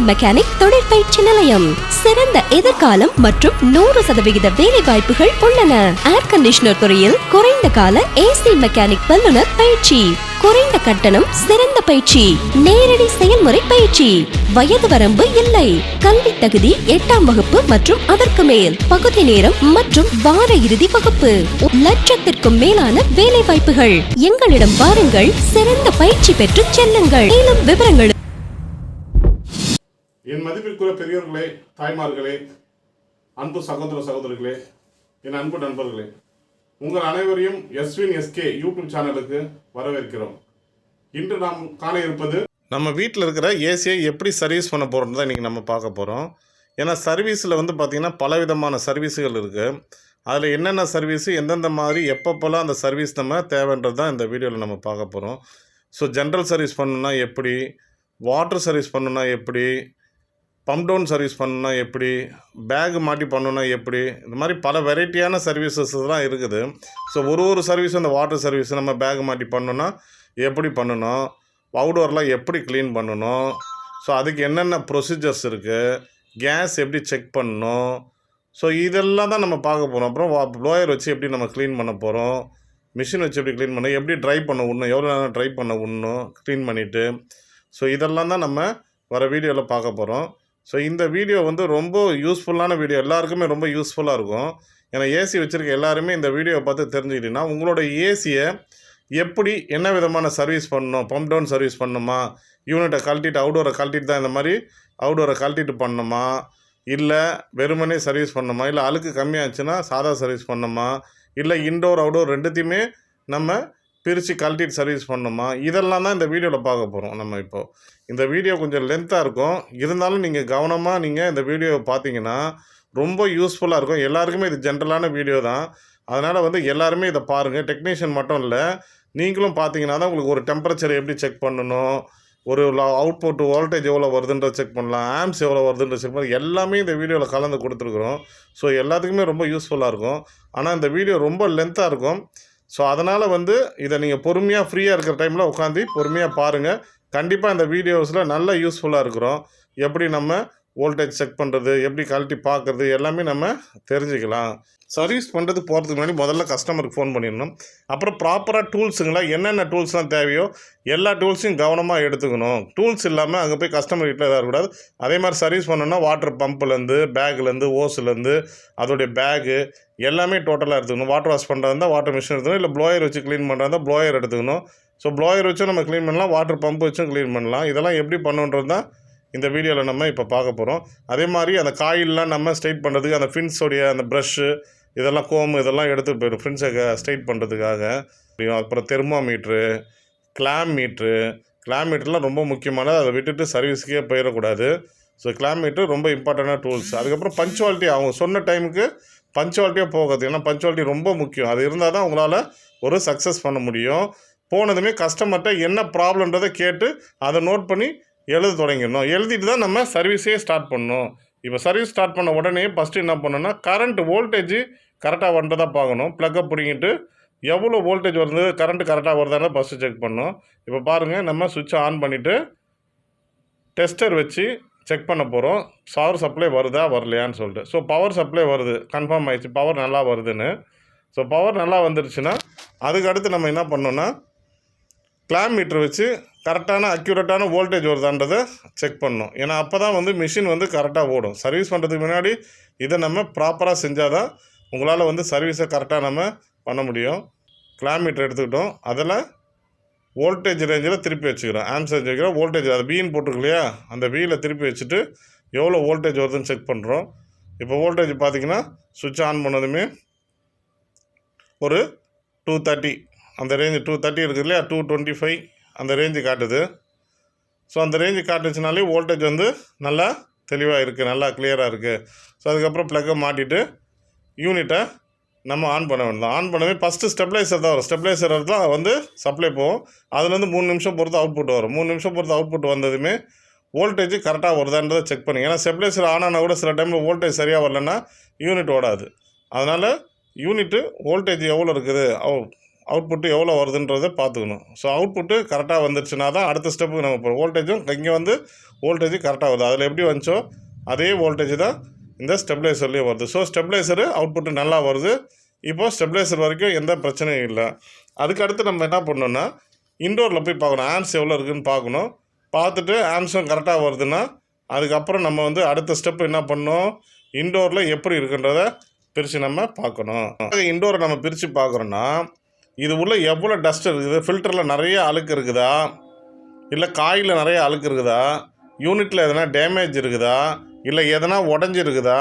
Mechanic தொழிற்பயிற்சி நிலையம். சிறந்த எதிர்காலம் மற்றும் 100% வேலை வாய்ப்புகள் உள்ளன. ஏர் கண்டிஷனர் துறையில் குறைந்த கால ஏசி மெக்கானிக் வல்லுநர் பயிற்சி. குறைந்த கட்டணம், சிறந்த பயிற்சி, நேரடி செயல்முறை பயிற்சி. வயது வரம்பு இல்லை. கல்வி தகுதி 8ஆம் வகுப்பு மற்றும் அதற்கு மேல். பகுதி நேரம் மற்றும் வார இறுதி வகுப்பு. லட்சத்திற்கும் மேலான வேலை வாய்ப்புகள். எங்களிடம் வாருங்கள், சிறந்த பயிற்சி பெற்று செல்லுங்கள். மேலும் விவரங்கள். என் மதிப்பிற்குரிய பெரியோர்களே, தாய்மார்களே, அன்பு சகோதர சகோதரிகளே, என் அன்பு நண்பர்களே, உங்கள் அனைவரையும் எஸ்வின் எஸ்கே யூடியூப் சேனலுக்கு வரவேற்கிறோம். இன்று நாம் காண இருப்பது நம்ம வீட்டில் இருக்கிற ஏசியை எப்படி சர்வீஸ் பண்ண போகிறோம் தான் இன்றைக்கி நம்ம பார்க்க போகிறோம். ஏன்னா சர்வீஸில் வந்து பார்த்திங்கன்னா பலவிதமான சர்வீஸுகள் இருக்குது. அதில் என்னென்ன சர்வீஸு, எந்தெந்த மாதிரி எப்பப்போலாம் அந்த சர்வீஸ் நம்ம தேவைன்றது தான் இந்த வீடியோவில் நம்ம பார்க்க போகிறோம். ஸோ ஜென்ரல் சர்வீஸ் பண்ணணுன்னா எப்படி, வாட்டர் சர்வீஸ் பண்ணணுன்னா எப்படி, பம்ப் டவுன் சர்வீஸ் பண்ணணுன்னா எப்படி, பேக் மாட்டி பண்ணணுன்னா எப்படி, இந்த மாதிரி பல வெரைட்டியான சர்வீசஸ் தான் இருக்குது. ஸோ ஒரு சர்வீஸும் இந்த வாட்டர் சர்வீஸ் நம்ம பேக் மாட்டி பண்ணணுன்னா எப்படி பண்ணணும், அவுடோர்லாம் எப்படி க்ளீன் பண்ணணும், ஸோ அதுக்கு என்னென்ன ப்ரொசீஜர்ஸ் இருக்குது, கேஸ் எப்படி செக் பண்ணணும், ஸோ இதெல்லாம் தான் நம்ம பார்க்க போகிறோம். அப்புறம் ப்ளோயர் வச்சு எப்படி நம்ம க்ளீன் பண்ண போகிறோம், மிஷின் வச்சு எப்படி க்ளீன் பண்ணணும், எப்படி ட்ரை பண்ண விடணும், எவ்வளோ நேரம் ட்ரை பண்ண விடணும் க்ளீன் பண்ணிவிட்டு, ஸோ இதெல்லாம் தான் நம்ம வர வீடியோவில் பார்க்க போகிறோம். ஸோ இந்த வீடியோ வந்து ரொம்ப யூஸ்ஃபுல்லான வீடியோ, எல்லாருக்குமே ரொம்ப யூஸ்ஃபுல்லாக இருக்கும். ஏன்னா ஏசி வச்சுருக்க எல்லாருமே இந்த வீடியோவை பார்த்து தெரிஞ்சுக்கிட்டிங்கன்னா உங்களோட ஏசியை எப்படி என்ன விதமான சர்வீஸ் பண்ணணும், பம்ப் டவுன் சர்வீஸ் பண்ணணுமா, யூனிட்டை கழட்டிட்டு அவுடோரை கழட்டிட்டு தான் இந்த மாதிரி அவுடோரை கழட்டிட்டு பண்ணணுமா, இல்லை வெறுமனே சர்வீஸ் பண்ணணுமா, இல்லை அழுக்கு கம்மியாச்சுன்னா சாதா சர்வீஸ் பண்ணணுமா, இல்லை இன்டோர் அவுடோர் ரெண்டுத்தையுமே நம்ம பிரித்து கழட்டிட்டு சர்வீஸ் பண்ணணுமா, இதெல்லாம் தான் இந்த வீடியோவில் பார்க்க போகிறோம். நம்ம இப்போது இந்த வீடியோ கொஞ்சம் லென்த்தாக இருக்கும், இருந்தாலும் நீங்கள் கவனமாக நீங்கள் இந்த வீடியோவை பார்த்தீங்கன்னா ரொம்ப யூஸ்ஃபுல்லாக இருக்கும். எல்லாருக்குமே இது ஜென்ரலான வீடியோ தான், அதனால் வந்து எல்லாருமே இதை பாருங்கள். டெக்னீஷியன் மட்டும் இல்லை, நீங்களும் பார்த்தீங்கன்னா தான் உங்களுக்கு ஒரு டெம்பரேச்சர் எப்படி செக் பண்ணணும், ஒரு அவுட்புட் வோல்டேஜ் எவ்வளோ வருதுன்றதை செக் பண்ணலாம், ஆம்ஸ் எவ்வளோ வருதுன்ற செக் பண்ணலாம், எல்லாமே இந்த வீடியோவில் கலந்து கொடுத்துருக்குறோம். ஸோ எல்லாத்துக்குமே ரொம்ப யூஸ்ஃபுல்லாக இருக்கும். ஆனால் இந்த வீடியோ ரொம்ப லென்த்தாக இருக்கும். ஸோ அதனால் வந்து இதை நீங்கள் பொறுமையாக ஃப்ரீயாக இருக்கிற டைமில் உட்காந்து பொறுமையாக பாருங்கள். கண்டிப்பாக இந்த வீடியோஸில் நல்ல யூஸ்ஃபுல்லாக இருக்கிறோம். எப்படி நம்ம வோல்டேஜ் செக் பண்ணுறது, எப்படி கழட்டி பார்க்குறது, எல்லாமே நம்ம தெரிஞ்சுக்கலாம். சர்வீஸ் பண்ணுறதுக்கு போகிறதுக்கு முன்னாடி முதல்ல கஸ்டமருக்கு ஃபோன் பண்ணிடணும். அப்புறம் ப்ராப்பராக டூல்ஸுங்களா என்னென்ன டூல்ஸ்லாம் தேவையோ எல்லா டூல்ஸையும் கவனமாக எடுத்துக்கணும். டூல்ஸ் இல்லாமல் அங்கே போய் கஸ்டமர் வீட்டில் எதாவது இருக்கக்கூடாது. அதே மாதிரி சர்வீஸ் பண்ணணுன்னா வாட்டர் பம்புலேருந்து, பேக்லேருந்து, ஓஸ்லேருந்து, அதோடைய பேகு எல்லாமே டோட்டலாக எடுத்துக்கணும். வாட்டர் வாஷ் பண்ணுறதா இருந்தால் வாட்டர் மிஷின் எடுத்துக்கணும், இல்லை ப்ளோயர் வச்சு க்ளீன் பண்ணுறதா இருந்தால் ப்ளோயர் எடுத்துக்கணும். ஸோ ப்ளோயர் வச்சும் நம்ம க்ளீன் பண்ணலாம், வாட்டர் பம்ப் வச்சும் க்ளீன் பண்ணலாம். இதெல்லாம் எப்படி பண்ணுன்றது தான் இந்த வீடியோவில் நம்ம இப்போ பார்க்க போகிறோம். அதே மாதிரி அந்த காயிலெலாம் நம்ம ஸ்ட்ரைட் பண்ணுறதுக்கு அந்த ஃபின்ஸோடைய அந்த ப்ரஷ்ஷு இதெல்லாம் கோம்பு இதெல்லாம் எடுத்து போயிடும் ஃப்ரின்ஸை ஸ்ட்ரைட் பண்ணுறதுக்காக. அப்புறம் தெர்மோமீட்ரு, கிளாம் மீட்ருலாம் ரொம்ப முக்கியமானது. அதை விட்டுட்டு சர்வீஸுக்கே போயிடக்கூடாது. ஸோ கிளாம் மீட்ரு ரொம்ப இம்பார்ட்டண்டான டூல்ஸ். அதுக்கப்புறம் பஞ்சுவாலிட்டி, அவங்க சொன்ன டைமுக்கு பஞ்சுவாலிட்டியாக போகாது. ஏன்னா பஞ்சுவாலிட்டி ரொம்ப முக்கியம். அது இருந்தால் தான் உங்களால் ஒரு சக்ஸஸ் பண்ண முடியும். போனதுமே கஸ்டமர்கிட்ட என்ன ப்ராப்ளம்ன்றதை கேட்டு அதை நோட் பண்ணி எழுத தொடங்கிடணும். எழுதிட்டு தான் நம்ம சர்வீஸே ஸ்டார்ட் பண்ணணும். இப்போ சர்வீஸ் ஸ்டார்ட் பண்ண உடனே ஃபஸ்ட்டு என்ன பண்ணணும்னா கரண்ட் வோல்டேஜ் கரெக்டாக வந்ததாக பார்க்கணும். ப்ளக்கை பிடிங்கிட்டு எவ்வளோ வோல்டேஜ் வருது, கரண்ட்டு கரெக்டாக வருதான்னு ஃபஸ்ட்டு செக் பண்ணணும். இப்போ பாருங்கள், நம்ம சுவிட்சை ஆன் பண்ணிவிட்டு டெஸ்டர் வச்சு செக் பண்ண போகிறோம். பவர் சப்ளை வருதா வரலையான்னு சொல்லிட்டு. ஸோ பவர் சப்ளை வருது, கன்ஃபார்ம் ஆகிடுச்சு பவர் நல்லா வருதுன்னு. ஸோ பவர் நல்லா வந்துருச்சுன்னா அதுக்கு அடுத்து நம்ம என்ன பண்ணோன்னா கிளாம் மீட்ரு வச்சு கரெக்டான அக்யூரேட்டான வோல்டேஜ் வருதான்றதை செக் பண்ணணும். ஏன்னா அப்போ தான் வந்து மிஷின் வந்து கரெக்டாக ஓடும். சர்வீஸ் பண்ணுறதுக்கு முன்னாடி இதை நம்ம ப்ராப்பராக செஞ்சால் தான் உங்களால் வந்து சர்வீஸை கரெக்டாக நம்ம பண்ண முடியும். கிளாம் மீட்ரு எடுத்துக்கிட்டோம், அதில் வோல்டேஜ் ரேஞ்சில் திருப்பி வச்சுக்கிறோம், ஆம்ஸ் ரேஞ்ச் வைக்கிறோம். வோல்டேஜ் அது வீன் போட்டிருக்கு இல்லையா, அந்த வீலை திருப்பி வச்சுட்டு எவ்வளோ வோல்டேஜ் வருதுன்னு செக் பண்ணுறோம். இப்போ வோல்டேஜ் பார்த்திங்கன்னா சுவிட்ச் ஆன் பண்ணதுமே ஒரு 230 அந்த ரேஞ்சு 230 இருக்குது இல்லையா, 225 அந்த ரேஞ்சு காட்டுது. ஸோ அந்த ரேஞ்சு காட்டுச்சுனாலே வோல்டேஜ் வந்து நல்லா தெளிவாக இருக்குது, நல்லா கிளியராக இருக்குது. ஸோ அதுக்கப்புறம் ப்ளக்கை மாட்டிட்டு யூனிட்டை நம்ம ஆன் பண்ண வேண்டாம். ஆன் பண்ணவே ஃபஸ்ட்டு ஸ்டெப்லைசர் தான் வரும். ஸ்டெப்லைசர் தான் வந்து சப்ளை போகும். அதுலேருந்து 3 நிமிஷம் பொறுத்து அவுட்புட் வரும். 3 நிமிஷம் பொறுத்து அவுட்புட் வந்ததுமே வோல்டேஜ் கரெக்டாக வருதான்றதை செக் பண்ணுங்க. ஏன்னா ஸ்டெப்லைசர் ஆன் ஆனால் கூட சில டைமில் வோல்டேஜ் சரியாக வரலன்னா யூனிட் ஓடாது. அதனால் யூனிட்டு வோல்டேஜ் எவ்வளோ இருக்குது, அவுட்புட்டு எவ்வளோ வருதுன்றதை பார்த்துக்கணும். ஸோ அவுட்புட்டு கரெக்டாக வந்துருச்சுன்னா தான் அடுத்த ஸ்டெப்புக்கு நம்ம போகிறோம். வோல்டேஜும் இங்கே வந்து வோல்டேஜ் கரெக்டாக வருது. அதில் எப்படி வந்துச்சோ அதே வோல்டேஜ் தான் இந்த ஸ்டெபிளைசர்லேயே வருது. ஸோ ஸ்டெபிளைசரு அவுட்புட்டு நல்லா வருது. இப்போது ஸ்டெபிளைசர் வரைக்கும் எந்த பிரச்சனையும் இல்லை. அதுக்கடுத்து நம்ம என்ன பண்ணணும்னா இன்டோரில் போய் பார்க்கணும். ஆம்ஸ் எவ்வளோ இருக்குதுன்னு பார்க்கணும். பார்த்துட்டு ஆம்ஸும் கரெக்டாக வருதுன்னா அதுக்கப்புறம் நம்ம வந்து அடுத்த ஸ்டெப் என்ன பண்ணணும், இன்டோரில் எப்படி இருக்குன்றதை பிரித்து நம்ம பார்க்கணும். இன்டோரை நம்ம பிரித்து பார்க்குறோன்னா இது உள்ள எவ்வளோ டஸ்ட் இருக்குது, ஃபில்டரில் நிறைய அழுக்கு இருக்குதா, இல்லை காயில் நிறைய அழுக்கு இருக்குதா, யூனிட்டில் எதனா டேமேஜ் இருக்குதா, இல்லை எதனா உடஞ்சிருக்குதா,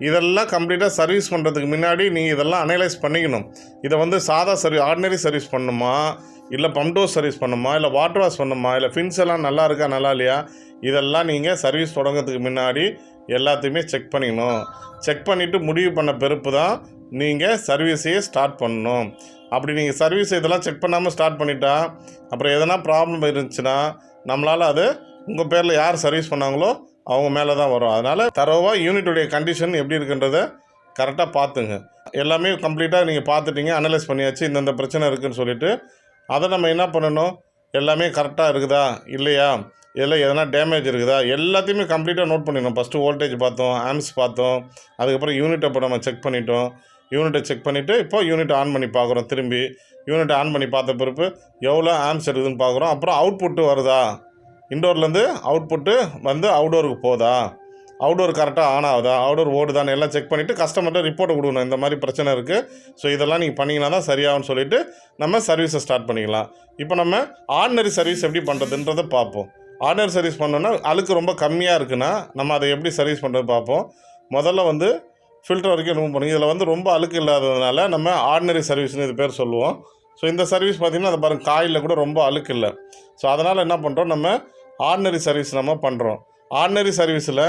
இதெல்லாம் கம்ப்ளீட்டாக சர்வீஸ் பண்ணுறதுக்கு முன்னாடி நீங்கள் இதெல்லாம் அனலைஸ் பண்ணிக்கணும். இதை வந்து சாதா ஆர்டினரி சர்வீஸ் பண்ணணுமா, இல்லை பம்ப் சர்வீஸ் பண்ணணுமா, இல்லை வாட்டர் வாஷ் பண்ணணுமா, இல்லை ஃபின்ஸ் எல்லாம் நல்லா இருக்கா நல்லா இல்லையா, இதெல்லாம் நீங்கள் சர்வீஸ் தொடங்கிறதுக்கு முன்னாடி எல்லாத்தையுமே செக் பண்ணிக்கணும். செக் பண்ணிவிட்டு முடிவு பண்ண பிறப்பு தான் நீங்கள் சர்வீஸையே ஸ்டார்ட் பண்ணணும். அப்படி நீங்கள் சர்வீஸ் இதெல்லாம் செக் பண்ணாமல் ஸ்டார்ட் பண்ணிட்டா அப்புறம் எதனா ப்ராப்ளம் இருந்துச்சுன்னா நம்மளால் அது உங்கள் பேரில் யார் சர்வீஸ் பண்ணாங்களோ அவங்க மேலே தான் வரும். அதனால் தரோவாக யூனிட்டுடைய கண்டிஷன் எப்படி இருக்குன்றதை கரெக்டாக பார்த்துங்க. எல்லாமே கம்ப்ளீட்டாக நீங்கள் பார்த்துட்டீங்க, அனலைஸ் பண்ணியாச்சு, இந்தந்த பிரச்சனை இருக்குதுன்னு சொல்லிவிட்டு அதை நம்ம என்ன பண்ணணும், எல்லாமே கரெக்டாக இருக்குதா இல்லையா, இதில் எதனா டேமேஜ் இருக்குதா, எல்லாத்தையுமே கம்ப்ளீட்டாக நோட் பண்ணிடணும். ஃபஸ்ட்டு வோல்டேஜ் பார்த்தோம், ஆம்ஸ் பார்த்தோம், அதுக்கப்புறம் யூனிட்டை இப்போ நம்ம செக் பண்ணிட்டோம். யூனிட்டை செக் பண்ணிவிட்டு இப்போ யூனிட்டை ஆன் பண்ணி பார்க்குறோம். திரும்பி யூனிட்டை ஆன் பண்ணி பார்த்த பிறப்பு எவ்வளோ ஆம்ஸ் இருக்குதுன்னு பார்க்குறோம். அப்புறம் அவுட்புட்டு வருதா, இன்டோர்லேருந்து அவுட்புட்டு வந்து அவுடோருக்கு போதா, அவுடோர் கரெக்டாக ஆன் ஆகுதா, அவுடோர் ஓடுதான்னு எல்லாம் செக் பண்ணிவிட்டு கஸ்டமர்கிட்ட ரிப்போர்ட்டை கொடுக்கணும். இந்த மாதிரி பிரச்சனை இருக்குது, ஸோ இதெல்லாம் நீங்கள் பண்ணிங்கன்னா தான் சரியாகும்னு சொல்லிவிட்டு நம்ம சர்வீஸை ஸ்டார்ட் பண்ணிக்கலாம். இப்போ நம்ம ஆர்டினரி சர்வீஸ் எப்படி பண்ணுறதுன்றதை பார்ப்போம். ஆர்டினரி சர்வீஸ் பண்ணோன்னா அழுக்கு ரொம்ப கம்மியாக இருக்குன்னா நம்ம அதை எப்படி சர்வீஸ் பண்ணுறது பார்ப்போம். முதல்ல வந்து ஃபில்டர் வரைக்கும் ரிமூவ் பண்ணுங்க. இதில் வந்து ரொம்ப அழுக்கு இல்லாததுனால நம்ம ஆர்டினரி சர்வீஸ்னு இது பேர் சொல்லுவோம். ஸோ இந்த சர்வீஸ் பார்த்திங்கன்னா அதை பாருங்கள், காயில் கூட ரொம்ப அழுக்கு இல்லை. ஸோ அதனால் என்ன பண்ணுறோம், நம்ம ஆர்டினரி சர்வீஸ் நம்ம பண்ணுறோம். ஆர்டினரி சர்வீஸில்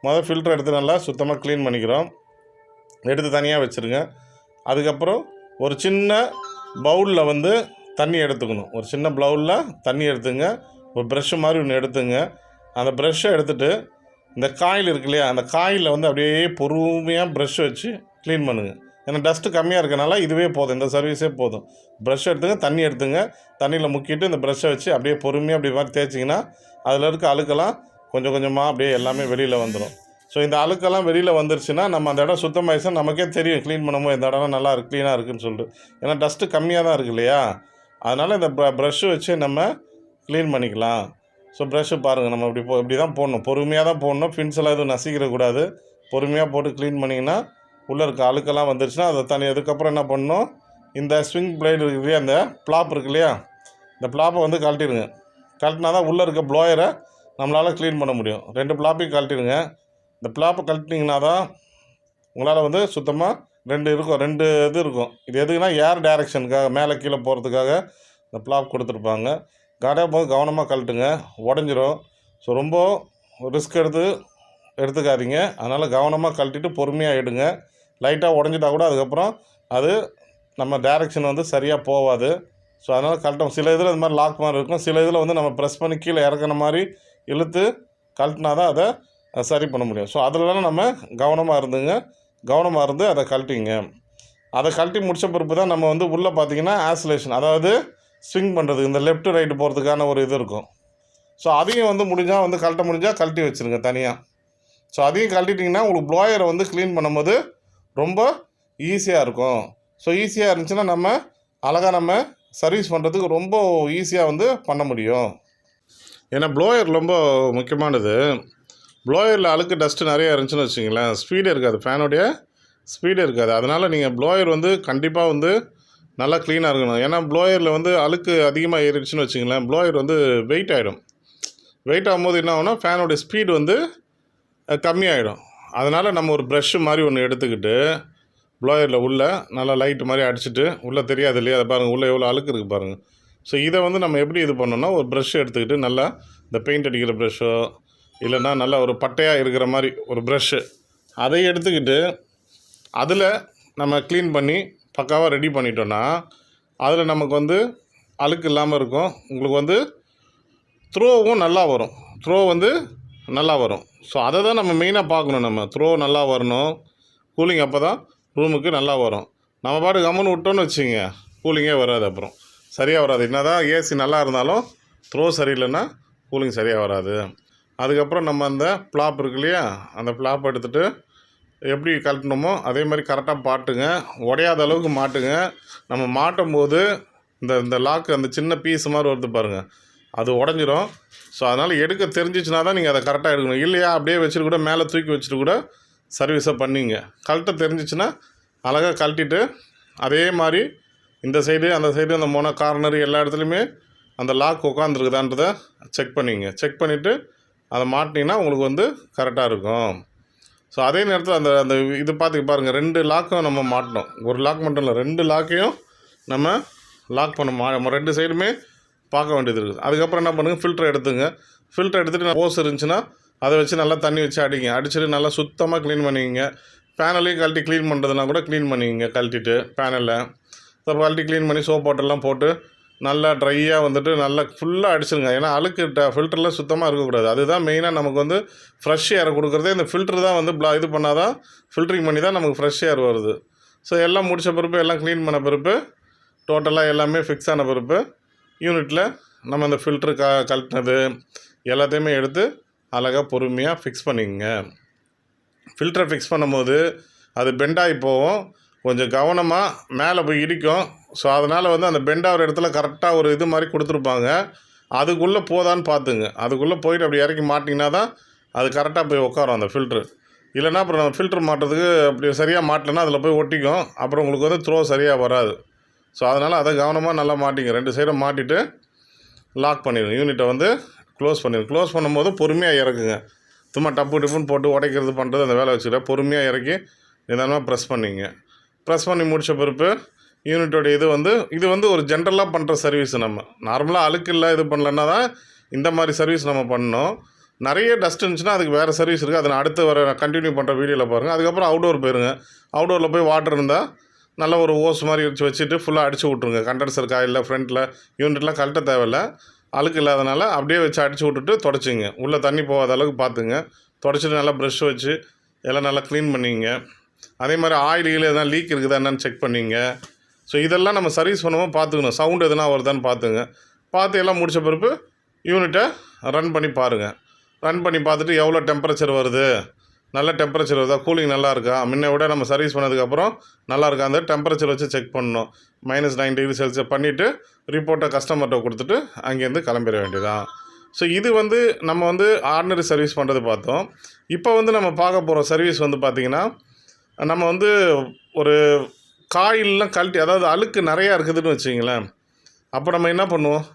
முதல் ஃபில்டர் எடுத்து நல்லா சுத்தமாக க்ளீன் பண்ணிக்கிறோம். எடுத்து தனியாக வச்சுருங்க. அதுக்கப்புறம் ஒரு சின்ன பவுலில் வந்து தண்ணி எடுத்துக்கணும். ஒரு சின்ன பவுலில் தண்ணி எடுத்துங்க. ஒரு ப்ரெஷ்ஷு மாதிரி ஒன்று எடுத்துங்க. அந்த ப்ரெஷ்ஷை எடுத்துகிட்டு இந்த காயில் இருக்கு இல்லையா, அந்த காயில் வந்து அப்படியே பொறுமையாக ப்ரெஷ் வச்சு க்ளீன் பண்ணுங்கள். ஏன்னா டஸ்ட்டு கம்மியாக இருக்கனால இதுவே போதும், இந்த சர்வீஸே போதும். ப்ரெஷ் எடுத்துங்க, தண்ணி எடுத்துங்க, தண்ணியில் முக்கிட்டு இந்த ப்ரெஷ்ஷை வச்சு அப்படியே பொறுமையாக அப்படி மாதிரி தேய்ச்சிங்கன்னா அதில் இருக்க அழுக்கெல்லாம் கொஞ்சம் கொஞ்சமாக அப்படியே எல்லாமே வெளியில் வந்துடும். ஸோ இந்த அழுக்கெல்லாம் வெளியில் வந்துருச்சுன்னா நம்ம அந்த இடம் சுத்தமாகிடுச்சுன்னா நமக்கே தெரியும் க்ளீன் பண்ணும்போது இந்த இடம்லாம் நல்லா இருக்குது, க்ளீனாக இருக்குதுன்னு சொல்லிட்டு. ஏன்னா டஸ்ட்டு கம்மியாக தான் இருக்குது இல்லையா, அதனால் இந்த ப்ரஷ்ஷு வச்சு நம்ம க்ளீன் பண்ணிக்கலாம். ஸோ ப்ரஷ்ஷு பாருங்கள், நம்ம இப்படி தான் போடணும், பொறுமையாக தான் போடணும். ஃபின்ஸ் எல்லாம் எதுவும் நசிக்கிறக்கூடாது. பொறுமையாக போட்டு க்ளீன் பண்ணிங்கன்னா உள்ளே இருக்க அழுக்கெல்லாம் வந்துருச்சுன்னா அதை தனி. அதுக்கப்புறம் என்ன பண்ணணும், இந்த ஸ்விங் பிளேடு இருக்கு இல்லையா, இந்த ப்ளாப் இருக்கு இல்லையா, இந்த ப்ளாப்பை வந்து கழட்டிடுங்க. கழட்டினா தான் உள்ளே இருக்க ப்ளோயரை நம்மளால் க்ளீன் பண்ண முடியும். 2 ப்ளாப்பையும் கழட்டிடுங்க. இந்த ப்ளாப்பை கழட்டினீங்கன்னா தான் உங்களால் வந்து சுத்தமாக 2 இது இருக்கும். இது எதுக்குன்னா ஏர் டைரெக்ஷனுக்காக, மேலே கீழே போகிறதுக்காக இந்த ப்ளாப் கொடுத்துருப்பாங்க. போது கவனமாக கழட்டுங்க, உடஞ்சிரும். ஸோ ரொம்ப ரிஸ்க் எடுத்துக்காதீங்க. அதனால் கவனமாக கழட்டிட்டு பொறுமையாக எடுங்க. லைட்டாக உடஞ்சிட்டா கூட அதுக்கப்புறம் அது நம்ம டைரெக்ஷன் வந்து சரியாக போகாது. ஸோ அதனால் கழட்டும். சில இதில் இது மாதிரி லாக் மாதிரி இருக்கும், சில இதில் வந்து நம்ம ப்ரெஸ் பண்ணி கீழே இறக்குன மாதிரி இழுத்து கழட்டினா தான் அதை சரி பண்ண முடியும். ஸோ அதிலலாம் நம்ம கவனமாக இருந்து அதை கழட்டிங்க. அதை கழட்டி முடித்த பிறப்பு தான் நம்ம வந்து உள்ளே பார்த்திங்கன்னா ஆசிலேஷன், அதாவது ஸ்விங் பண்ணுறது, இந்த லெஃப்ட் ரைட்டு போகிறதுக்கான ஒரு இது இருக்கும். ஸோ அதையும் வந்து முடிஞ்சால் வந்து கழட்டி வச்சுருங்க தனியாக. ஸோ அதையும் கழட்டிட்டிங்கன்னா உங்களுக்கு ப்ளோயரை வந்து க்ளீன் பண்ணும்போது ரொம்ப ஈஸியாக இருக்கும். ஸோ ஈஸியாக இருந்துச்சுன்னா நம்ம அழகாக நம்ம சர்வீஸ் பண்ணுறதுக்கு ரொம்ப ஈஸியாக வந்து பண்ண முடியும். ஏன்னா ப்ளோயர் ரொம்ப முக்கியமானது. ப்ளோயரில் அழுக்கு டஸ்ட்டு நிறைய இருந்துச்சுன்னு வச்சுங்களேன், ஸ்பீடே இருக்காது, ஃபேனுடைய ஸ்பீடே இருக்காது. அதனால் நீங்கள் ப்ளோயர் வந்து கண்டிப்பாக வந்து நல்லா க்ளீனாக இருக்கணும். ஏன்னா ப்ளோயரில் வந்து அழுக்கு அதிகமாக ஏறிடுச்சுன்னு வச்சுங்களேன், ப்ளோயர் வந்து வெயிட் ஆகிடும். வெயிட் ஆகும்போது என்ன ஆகும்னா ஃபேனுடைய ஸ்பீடு வந்து கம்மியாகிடும். அதனால் நம்ம ஒரு ப்ரஷ்ஷு மாதிரி ஒன்று எடுத்துக்கிட்டு ப்ளோயரில் உள்ளே நல்லா லைட்டு மாதிரி அடிச்சுட்டு, உள்ளே தெரியாது இல்லையா, அதை பாருங்கள் உள்ளே எவ்வளோ அழுக்கு இருக்குது பாருங்கள். ஸோ இதை வந்து நம்ம எப்படி இது பண்ணோன்னா, ஒரு ப்ரஷ் எடுத்துக்கிட்டு நல்லா இந்த பெயிண்ட் அடிக்கிற ப்ரஷ்ஷோ இல்லைன்னா நல்லா ஒரு பட்டையாக இருக்கிற மாதிரி ஒரு ப்ரஷ்ஷு அதை எடுத்துக்கிட்டு அதில் நம்ம க்ளீன் பண்ணி பக்காவாக ரெடி பண்ணிட்டோன்னா அதில் நமக்கு வந்து அழுக்கு இல்லாமல் இருக்கும். உங்களுக்கு வந்து த்ரோவும் நல்லா வரும். ஸோ அதை தான் நம்ம மெயினாக பார்க்கணும். நம்ம த்ரோ நல்லா வரணும், கூலிங் அப்போ தான் ரூமுக்கு நல்லா வரும். நம்ம பாட்டு கம்முன்னு விட்டோன்னு வச்சுங்க, கூலிங்கே வராது. அப்புறம் சரியாக வராது. என்ன தான் ஏசி நல்லா இருந்தாலும் த்ரோ சரியில்லைன்னா கூலிங் சரியாக வராது. அதுக்கப்புறம் நம்ம அந்த ஃப்ளாப் இருக்கு இல்லையா, அந்த ஃப்ளாப் எடுத்துகிட்டு எப்படி கழட்டணுமோ அதே மாதிரி கரெக்டாக மாட்டுங்க. உடையாத அளவுக்கு மாட்டுங்க. நம்ம மாட்டும் போது இந்த லாக்கு அந்த சின்ன பீஸ் மாதிரி வருது பாருங்கள், அது உடஞ்சிரும். ஸோ அதனால் எடுக்க தெரிஞ்சிச்சுனா தான் நீங்கள் அதை கரெக்டாக எடுக்கணும். இல்லையா அப்படியே வச்சுட்டு கூட மேலே தூக்கி வச்சுட்டு கூட சர்வீஸை பண்ணிங்க. கழட்ட தெரிஞ்சிச்சுன்னா அழகாக கழட்டிட்டு அதே மாதிரி இந்த சைடு அந்த சைடு அந்த மொன கார்னர் எல்லா இடத்துலையுமே அந்த லாக் உட்காந்துருக்குதான்றதை செக் பண்ணிங்க. செக் பண்ணிவிட்டு அதை மாட்டினீங்கன்னா உங்களுக்கு வந்து கரெக்டாக இருக்கும். ஸோ அதே நேரத்தில் அந்த இது பார்த்துக்க பாருங்கள், 2 லாக்கும் நம்ம மாட்டணும். ஒரு லாக் மட்டும் இல்லை, 2 லாக்கையும் நம்ம லாக் பண்ண 2 சைடுமே பார்க்க வேண்டியது இருக்குது. அதுக்கப்புறம் என்ன பண்ணுங்கள், ஃபில்டர் எடுத்துங்க. ஃபில்டர் எடுத்துகிட்டு ஓஸ் இருந்துச்சுன்னா அதை வச்சு நல்லா தண்ணி வச்சு அடிங்க. அடிச்சுட்டு நல்லா சுத்தமாக க்ளீன் பண்ணிக்கிங்க. பேனலையும் கழட்டி க்ளீன் பண்ணுறதுனா கூட க்ளீன் பண்ணிக்கிங்க. கழட்டிட்டு பேனலில் ஸோ கழட்டி க்ளீன் பண்ணி சோப் வாட்டர்லாம் போட்டு நல்லா ட்ரையாக வந்துட்டு நல்லா ஃபுல்லாக அடிச்சிருங்க. ஏன்னா அழுக்கு ஃபில்டரில் சுத்தமாக இருக்கக்கூடாது. அதுதான் மெயினாக நமக்கு வந்து ஃப்ரெஷ் ஏரை கொடுக்குறதே. இந்த ஃபில்ட்ரு தான் வந்து இது பண்ணால் தான், ஃபில்ட்ரிங் பண்ணி தான் நமக்கு ஃப்ரெஷ் ஏர் வருது. ஸோ எல்லாம் முடித்த பிறப்பு, எல்லாம் க்ளீன் பண்ண பிறப்பு, டோட்டலாக எல்லாமே ஃபிக்ஸ் ஆன பிறப்பு யூனிட்டில் நம்ம அந்த ஃபில்ட்ரு கழட்டினது எல்லாத்தையுமே எடுத்து அழகாக பொறுமையாக ஃபிக்ஸ் பண்ணிக்கங்க. ஃபில்டரை ஃபிக்ஸ் பண்ணும்போது அது பெண்டாகி போகும். கொஞ்சம் கவனமாக மேலே போய் இடிக்கும். ஸோ அதனால் வந்து அந்த பெண்டாகிற இடத்துல கரெக்டாக ஒரு இது மாதிரி கொடுத்துருப்பாங்க. அதுக்குள்ளே போதான்னு பார்த்துங்க. அதுக்குள்ளே போயிட்டு அப்படி இறக்கி மாட்டிங்கன்னா தான் அது கரெக்டாக போய் உட்காரும் அந்த ஃபில்ட்ரு. இல்லைன்னா அப்புறம் நம்ம ஃபில்ட்ரு மாட்டுறதுக்கு அப்படி சரியாக மாட்டலைன்னா அதில் போய் ஒட்டிக்கும். அப்புறம் உங்களுக்கு வந்து த்ரோ சரியாக வராது. ஸோ அதனால் அதை கவனமாக நல்லா மாட்டிங்க. 2 சைடும் மாட்டிட்டு லாக் பண்ணிடுங்க. யூனிட்டை வந்து க்ளோஸ் பண்ணிடுங்க. க்ளோஸ் பண்ணும்போது பொறுமையாக இறக்குங்க. சும்மா டப்பு டிப்புன்னு போட்டு உடைக்கிறது பண்ணுறது அந்த வேலை வச்சுக்கிட்ட பொறுமையாக இறக்கி நிதானமாக ப்ரெஸ் பண்ணிங்க. ப்ரெஸ் பண்ணி முடித்த பிறப்பு யூனிட்டோடைய இது வந்து ஒரு ஜென்ரலாக பண்ணுற சர்வீஸ். நம்ம நார்மலாக அழுக்கில்லை இது பண்ணலன்னா தான் இந்த மாதிரி சர்வீஸ் நம்ம பண்ணோம். நிறைய டஸ்ட் இருந்துச்சுன்னா அதுக்கு வேறு சர்வீஸ் இருக்குது. அதை நான் அடுத்து கண்டினியூ பண்ணுற வீடியோவில் பாருங்கள். அதுக்கப்புறம் அவுடோர் போயிருங்க. அவுடோரில் போய் வாட்டர் இருந்தால் நல்ல ஒரு ஓஸ் மாதிரி வச்சுட்டு ஃபுல்லாக அடித்து விட்ருங்க. கண்டென்சர் காயில் ஃப்ரண்ட்டில் யூனிட்லாம் கழட்ட தேவையில்லை. அழுக்கு இல்லாதனால அப்படியே வச்சு அடித்து விட்டுட்டு தொடச்சிங்க. உள்ளே தண்ணி போகாத அளவுக்கு பார்த்துங்க. தொடச்சிட்டு நல்லா ப்ரெஷ் வச்சு எல்லாம் நல்லா க்ளீன் பண்ணிங்க. அதே மாதிரி ஆயில் எதனா லீக் இருக்குதா என்னன்னு செக் பண்ணிங்க. ஸோ இதெல்லாம் நம்ம சர்வீஸ் பண்ணும்போது பார்த்துக்கணும். சவுண்டு எதுனா வருதான்னு பார்த்துங்க. பார்த்து எல்லாம் முடித்த பிறப்பு யூனிட்டை ரன் பண்ணி பாருங்கள். ரன் பண்ணி பார்த்துட்டு எவ்வளோ டெம்பரேச்சர் வருது, நல்ல டெம்பரேச்சர் வருதா, கூலிங் நல்லா இருக்கா, முன்ன விட நம்ம சர்வீஸ் பண்ணதுக்கப்புறம் நல்லா இருக்கா, அந்த டெம்பரேச்சர் வச்சு செக் பண்ணணும். -9 டிகிரி செல்சியஸ் பண்ணிவிட்டு ரிப்போர்ட்டை கஸ்டமர்கிட்ட கொடுத்துட்டு அங்கேருந்து கிளம்பிட வேண்டியதான். ஸோ இது வந்து நம்ம வந்து ஆர்டினரி சர்வீஸ் பண்ணுறது பார்த்தோம். இப்போ வந்து நம்ம பார்க்க போகிற சர்வீஸ் வந்து பார்த்திங்கன்னா, நம்ம வந்து ஒரு காயிலெலாம் கழட்டி, அதாவது அழுக்கு நிறையா இருக்குதுன்னு வச்சிங்களேன். அப்போ நம்ம என்ன பண்ணுவோம்,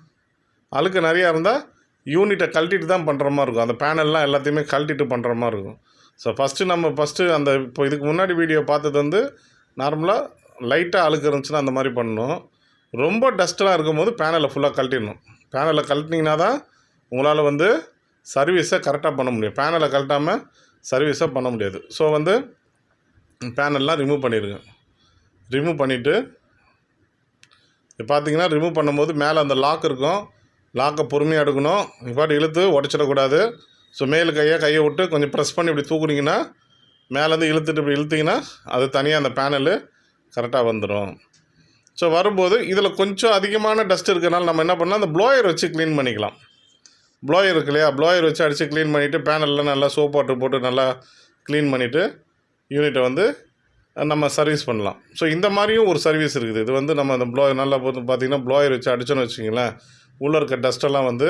அழுக்கு நிறையா இருந்தால் யூனிட்டை கழட்டிட்டு தான் பண்ணுற மாதிரி இருக்கும். அந்த பேனல்லாம் எல்லாத்தையுமே கழட்டிட்டு பண்ணுற மாதிரி இருக்கும். ஸோ ஃபஸ்ட்டு அந்த இப்போ இதுக்கு முன்னாடி வீடியோ பார்த்தது வந்து நார்மலாக லைட்டாக அழுக்கு இருந்துச்சுன்னா அந்த மாதிரி பண்ணணும். ரொம்ப டஸ்ட்டெலாம் இருக்கும்போது பேனலை ஃபுல்லாக கழட்டிடணும். பேனலை கழட்டினீங்கன்னா தான் உங்களால் வந்து சர்வீஸை கரெக்டாக பண்ண முடியும். பேனலை கழட்டாமல் சர்வீஸை பண்ண முடியாது. ஸோ வந்து பேனல்லாம் ரிமூவ் பண்ணிடுங்க. ரிமூவ் பண்ணிவிட்டு பார்த்தீங்கன்னா, ரிமூவ் பண்ணும்போது மேலே அந்த லாக் இருக்கும். லாக்கை பொறுமையாக எடுக்கணும். இப்பாட்டு இழுத்து உடச்சிடக்கூடாது. ஸோ மேலே கையை விட்டு கொஞ்சம் ப்ரெஸ் பண்ணி இப்படி தூக்குனிங்கன்னா, மேலேருந்து இழுத்துட்டு இப்படி இழுத்திங்கன்னா அது தனியாக அந்த பேனலு கரெக்டாக வந்துடும். ஸோ வரும்போது இதில் கொஞ்சம் அதிகமான டஸ்ட் இருக்கிறனால நம்ம என்ன பண்ணலாம், அந்த ப்ளோயர் வச்சு க்ளீன் பண்ணிக்கலாம். ப்ளோயர் இருக்கு இல்லையா, ப்ளோயர் வச்சு அடித்து க்ளீன் பண்ணிவிட்டு பேனலில் நல்லா சோப் வாட்டர் போட்டு நல்லா க்ளீன் பண்ணிவிட்டு யூனிட்டை வந்து நம்ம சர்வீஸ் பண்ணலாம். ஸோ இந்த மாதிரியும் ஒரு சர்வீஸ் இருக்குது. இது வந்து நம்ம அந்த ப்ளோயர் நல்லா பார்த்திங்கன்னா ப்ளோயர் வச்சு அடிச்சோன்னு வச்சிங்களேன், உள்ளே இருக்க டஸ்ட்டெல்லாம் வந்து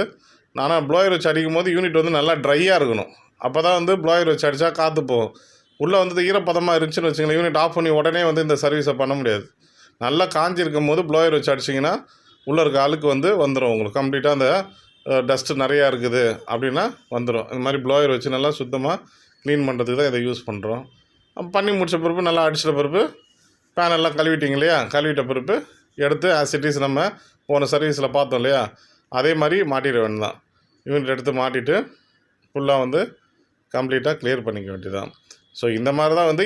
நானாக ப்ளோயர் வச்சு அடிக்கும் போது யூனிட் வந்து நல்லா ட்ரையாக இருக்கணும். அப்போ தான் வந்து ப்ளோயர் வச்சு அடித்தா காற்று போகும். உள்ளே வந்து ஈரப்பதமாக இருந்துச்சுன்னு வச்சுங்களேன், யூனிட் ஆஃப் பண்ணி உடனே வந்து இந்த சர்வீஸை பண்ண முடியாது. நல்லா காஞ்சி இருக்கும் போது ப்ளோயர் வச்சு அடிச்சிங்கன்னா உள்ளே இருக்க அழுக்கு வந்து வந்துடும். உங்களுக்கு கம்ப்ளீட்டாக அந்த டஸ்ட்டு நிறையா இருக்குது அப்படின்னா வந்துடும். இந்த மாதிரி ப்ளோயர் வச்சு நல்லா சுத்தமாக க்ளீன் பண்ணுறதுக்கு தான் இதை யூஸ் பண்ணுறோம். பண்ணி முடித்த பிறப்பு நல்லா அடிச்சிட்ட பிறப்பு பேனெல்லாம் கழுவிட்டிங்க இல்லையா, கழுவிட்ட பிறப்பு எடுத்து ஆசிட்டிஸ் நம்ம போன சர்வீஸில் பார்த்தோம் இல்லையா, அதே மாதிரி மாட்டிட வேண்டியதான். யூனிட் எடுத்து மாட்டிட்டு ஃபுல்லாக வந்து கம்ப்ளீட்டாக க்ளியர் பண்ணிக்க வேண்டியதான். ஸோ இந்த மாதிரி தான் வந்து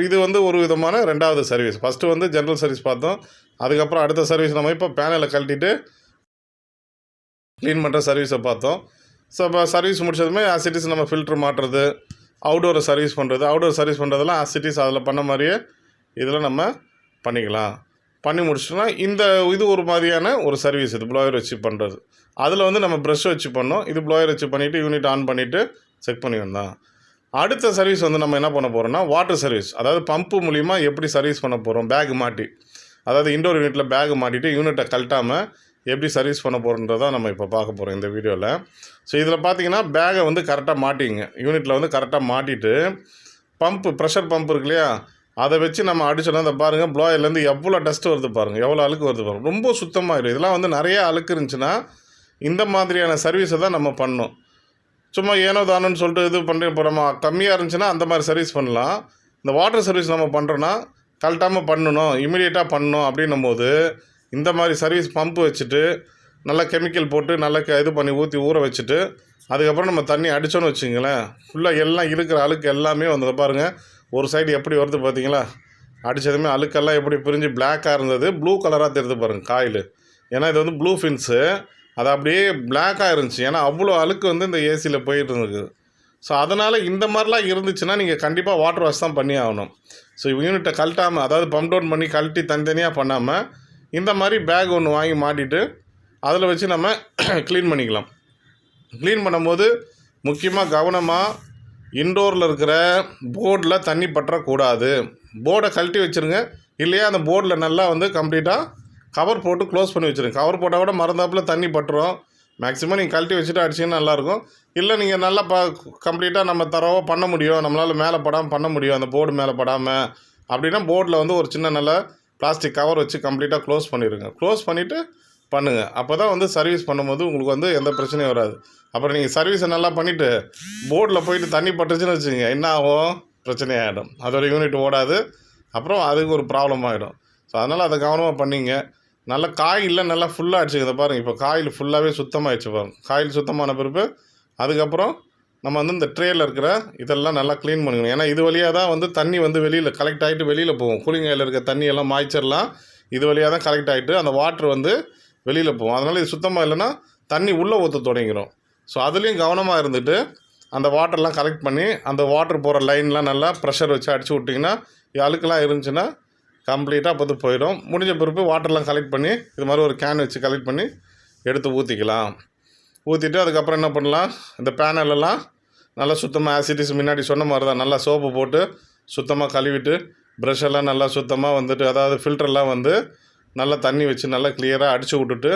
இது வந்து ஒரு விதமான 2வது சர்வீஸ். ஃபஸ்ட்டு வந்து ஜென்ரல் சர்வீஸ் பார்த்தோம். அதுக்கப்புறம் அடுத்த சர்வீஸ் நம்ம இப்போ பேனலை கழட்டிட்டு க்ளீன் பண்ணுற சர்வீஸை பார்த்தோம். ஸோ இப்போ சர்வீஸ் முடிச்சதுமே ஆசிட்டிஸ் நம்ம ஃபில்ட்ரு மாட்டுறது, அவுடோரை சர்வீஸ் பண்ணுறது, அவுடோர் சர்வீஸ் பண்ணுறதெல்லாம் ஆசிட்டிஸ் அதில் பண்ண மாதிரியே இதில் நம்ம பண்ணிக்கலாம். பண்ணி முடிச்சிட்டோன்னா இது ஒரு மாதிரியான ஒரு சர்வீஸ் இது ப்ளோயர் வச்சு பண்ணுறது. அதில் வந்து நம்ம ப்ரஷ் வச்சு பண்ணோம். இது ப்ளோயர் வச்சு பண்ணிவிட்டு யூனிட் ஆன் பண்ணிவிட்டு செக் பண்ணி வந்தோம். அடுத்த சர்வீஸ் வந்து நம்ம என்ன பண்ண போகிறோம்னா வாட்டர் சர்வீஸ். அதாவது பம்பு மூலிமா எப்படி சர்வீஸ் பண்ண போகிறோம், பேக் மாட்டி, அதாவது இண்டோர் யூனிட்டில் பேக் மாட்டிட்டு யூனிட்டை கழட்டாமல் எப்படி சர்வீஸ் பண்ண போகிறோன்றதான் நம்ம இப்போ பார்க்க போகிறோம் இந்த வீடியோவில். ஸோ இதில் பார்த்தீங்கன்னா பேகை வந்து கரெக்டாக மாட்டிங்க, யூனிட்டில் வந்து கரெக்டாக மாட்டிட்டு பம்பு ப்ரெஷர் பம்ப் இருக்கு இல்லையா, அதை வச்சு நம்ம அடிச்சோன்னா அந்த பாருங்கள் ப்ளோயர்லேருந்து எவ்வளோ டஸ்ட்டு வருது பாருங்கள், எவ்வளோ அழுக்கு வருது பாருங்கள், ரொம்ப சுத்தமாகிடும். இதெல்லாம் வந்து நிறைய அழுக்கு இருந்துச்சுன்னா இந்த மாதிரியான சர்வீஸை தான் நம்ம பண்ணணும். சும்மா ஏனோ தானோன்னு சொல்லிட்டு இது பண்ணுறேன். இப்போ நம்ம கம்மியாக இருந்துச்சுன்னா அந்த மாதிரி சர்வீஸ் பண்ணலாம். இந்த வாட்டர் சர்வீஸ் நம்ம பண்ணுறோன்னா கழட்டாமல் பண்ணணும், இமீடியட்டாக பண்ணணும் அப்படின்னும் போது இந்த மாதிரி சர்வீஸ் பம்பு வச்சுட்டு நல்லா கெமிக்கல் போட்டு நல்லா இது பண்ணி ஊற வச்சுட்டு அதுக்கப்புறம் நம்ம தண்ணி அடித்தோன்னு வச்சுங்களேன், ஃபுல்லாக எல்லாம் இருக்கிற அழுக்கு எல்லாமே வந்தது பாருங்கள். ஒரு சைடு எப்படி வருது பார்த்தீங்களா, அடித்ததுமே அழுக்கெல்லாம் எப்படி பிரிஞ்சு பிளாக்காக இருந்தது ப்ளூ கலராக தெரியுது பாருங்கள் காயில். ஏன்னா இது வந்து ப்ளூ ஃபின்ஸு, அது அப்படியே பிளாக்காக இருந்துச்சு. ஏன்னா அவ்வளோ அழுக்கு வந்து இந்த ஏசியில் போயிட்டு இருந்துருக்கு. ஸோ அதனால் இந்த மாதிரிலாம் இருந்துச்சுன்னா நீங்கள் கண்டிப்பாக வாட்டர் வாஷ் தான் பண்ணி ஆகணும். ஸோ யூனிட்டை கழட்டாமல், அதாவது பம்ப் டவுன் பண்ணி கழட்டி தனித்தனியாக பண்ணாமல் இந்த மாதிரி பேக் ஒன்று வாங்கி மாட்டிட்டு அதில் வச்சு நம்ம க்ளீன் பண்ணிக்கலாம். க்ளீன் பண்ணும்போது முக்கியமாக கவனமாக இன்டோரில் இருக்கிற போர்டில் தண்ணி பற்றக்கூடாது. போர்டை கழட்டி வச்சுருங்க, இல்லையா அந்த போர்டில் நல்லா வந்து கம்ப்ளீட்டாக கவர் போட்டு க்ளோஸ் பண்ணி வச்சுருங்க. கவர் போட்டால் கூட மறந்தாப்பில் தண்ணி பட்டுரும். மேக்ஸிமம் நீங்கள் கழட்டி வச்சுட்டு அடிச்சிங்கன்னா நல்லாயிருக்கும். இல்லை நீங்கள் நல்லா கம்ப்ளீட்டாக நம்ம தரவாக பண்ண முடியும், நம்மளால் மேலே படாமல் பண்ண முடியும், அந்த போர்டு மேலே படாமல் அப்படின்னா போர்டில் வந்து ஒரு சின்ன நல்ல பிளாஸ்டிக் கவர் வச்சு கம்ப்ளீட்டாக க்ளோஸ் பண்ணிடுங்க. க்ளோஸ் பண்ணிவிட்டு பண்ணுங்கள். அப்போ தான் வந்து சர்வீஸ் பண்ணும்போது உங்களுக்கு வந்து எந்த பிரச்சனையும் வராது. அப்புறம் நீங்கள் சர்வீஸை நல்லா பண்ணிவிட்டு போர்டில் போயிட்டு தண்ணி பட்டுச்சுன்னு வச்சுக்கோங்க, என்ன ஆகும், பிரச்சனையாகிடும். அதோட யூனிட் ஓடாது, அப்புறம் அதுக்கு ஒரு ப்ராப்ளம் ஆகிடும். ஸோ அதனால் அதை கவனமாக பண்ணிங்க. நல்லா காயில் நல்லா ஃபுல்லாக அடிச்சுக்கிறத பாருங்கள். இப்போ காயில் ஃபுல்லாகவே சுத்தமாகிடுச்சு பாருங்கள். காயில் சுத்தமான பிறகு அதுக்கப்புறம் நம்ம வந்து இந்த ட்ரேயில் இருக்கிற இதெல்லாம் நல்லா க்ளீன் பண்ணிக்கணும். ஏன்னா இது வழியாக தான் வந்து தண்ணி வந்து வெளியில் கலெக்ட் ஆகிட்டு வெளியில் போகும். கூலிங் ஆயில் இருக்க தண்ணி எல்லாம் மாய்ச்சர்லாம் இது வழியாக தான் கலெக்ட் ஆகிட்டு அந்த வாட்ரு வந்து வெளியில் போகும். அதனால் இது சுத்தமாக இல்லைன்னா தண்ணி உள்ளே ஊற்ற தொடங்கிடும். ஸோ அதுலேயும் கவனமாக இருந்துட்டு அந்த வாட்டர்லாம் கலெக்ட் பண்ணி அந்த வாட்டர் போகிற லைன்லாம் நல்லா ப்ரெஷர் வச்சு அடிச்சு விட்டிங்கன்னா அழுக்கெல்லாம் இருந்துச்சுன்னா கம்ப்ளீட்டாக அப்போது போயிடும். முடிஞ்ச பிறகு வாட்டர்லாம் கலெக்ட் பண்ணி இது மாதிரி ஒரு கேன் வச்சு கலெக்ட் பண்ணி எடுத்து ஊற்றிக்கலாம். ஊற்றிட்டு அதுக்கப்புறம் என்ன பண்ணலாம், இந்த பேனலெல்லாம் நல்லா சுத்தமாக ஆசிட்டிஸ் முன்னாடி சொன்ன மாதிரி தான் நல்லா சோப்பு போட்டு சுத்தமாக கழுவிட்டு ப்ரஷெல்லாம் நல்லா சுத்தமாக வந்துட்டு, அதாவது ஃபில்டர்லாம் வந்து நல்லா தண்ணி வச்சு நல்லா கிளியராக அடித்து விட்டுட்டு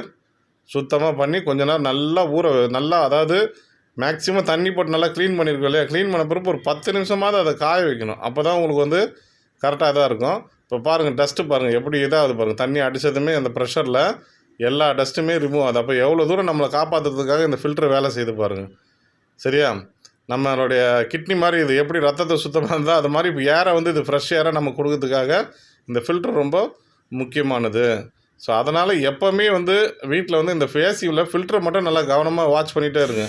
சுத்தமாக பண்ணி கொஞ்ச நேரம் நல்லா அதாவது மேக்ஸிமம் தண்ணி போட்டு நல்லா க்ளீன் பண்ணியிருக்கோம் இல்லையா, க்ளீன் பண்ண பிறகு ஒரு 10 நிமிஷமாவது அதை காய வைக்கணும். அப்போ தான் உங்களுக்கு வந்து கரெக்டாக தான் இருக்கும். இப்போ பாருங்கள் டஸ்ட்டு பாருங்கள் எப்படி இதாகுது பாருங்கள். தண்ணி அடித்ததுமே அந்த ப்ரெஷரில் எல்லா டஸ்ட்டுமே ரிமூவ் ஆகுது. அப்போ எவ்வளோ தூரம் நம்மளை காப்பாற்றுறதுக்காக இந்த ஃபில்டர் வேலை செய்து பாருங்கள். சரியா, நம்மளுடைய கிட்னி மாதிரி இது எப்படி ரத்தத்தை சுத்தமாக இருந்தால் அது மாதிரி இப்போ ஏரை வந்து இது ஃப்ரெஷ் ஏரை நம்ம கொடுக்கறதுக்காக இந்த ஃபில்டர் ரொம்ப முக்கியமானது. ஸோ அதனால் எப்போவுமே வந்து வீட்டில் வந்து இந்த ஃபேஸியில் ஃபில்டரை மட்டும் நல்லா கவனமாக வாட்ச் பண்ணிகிட்டே இருங்க.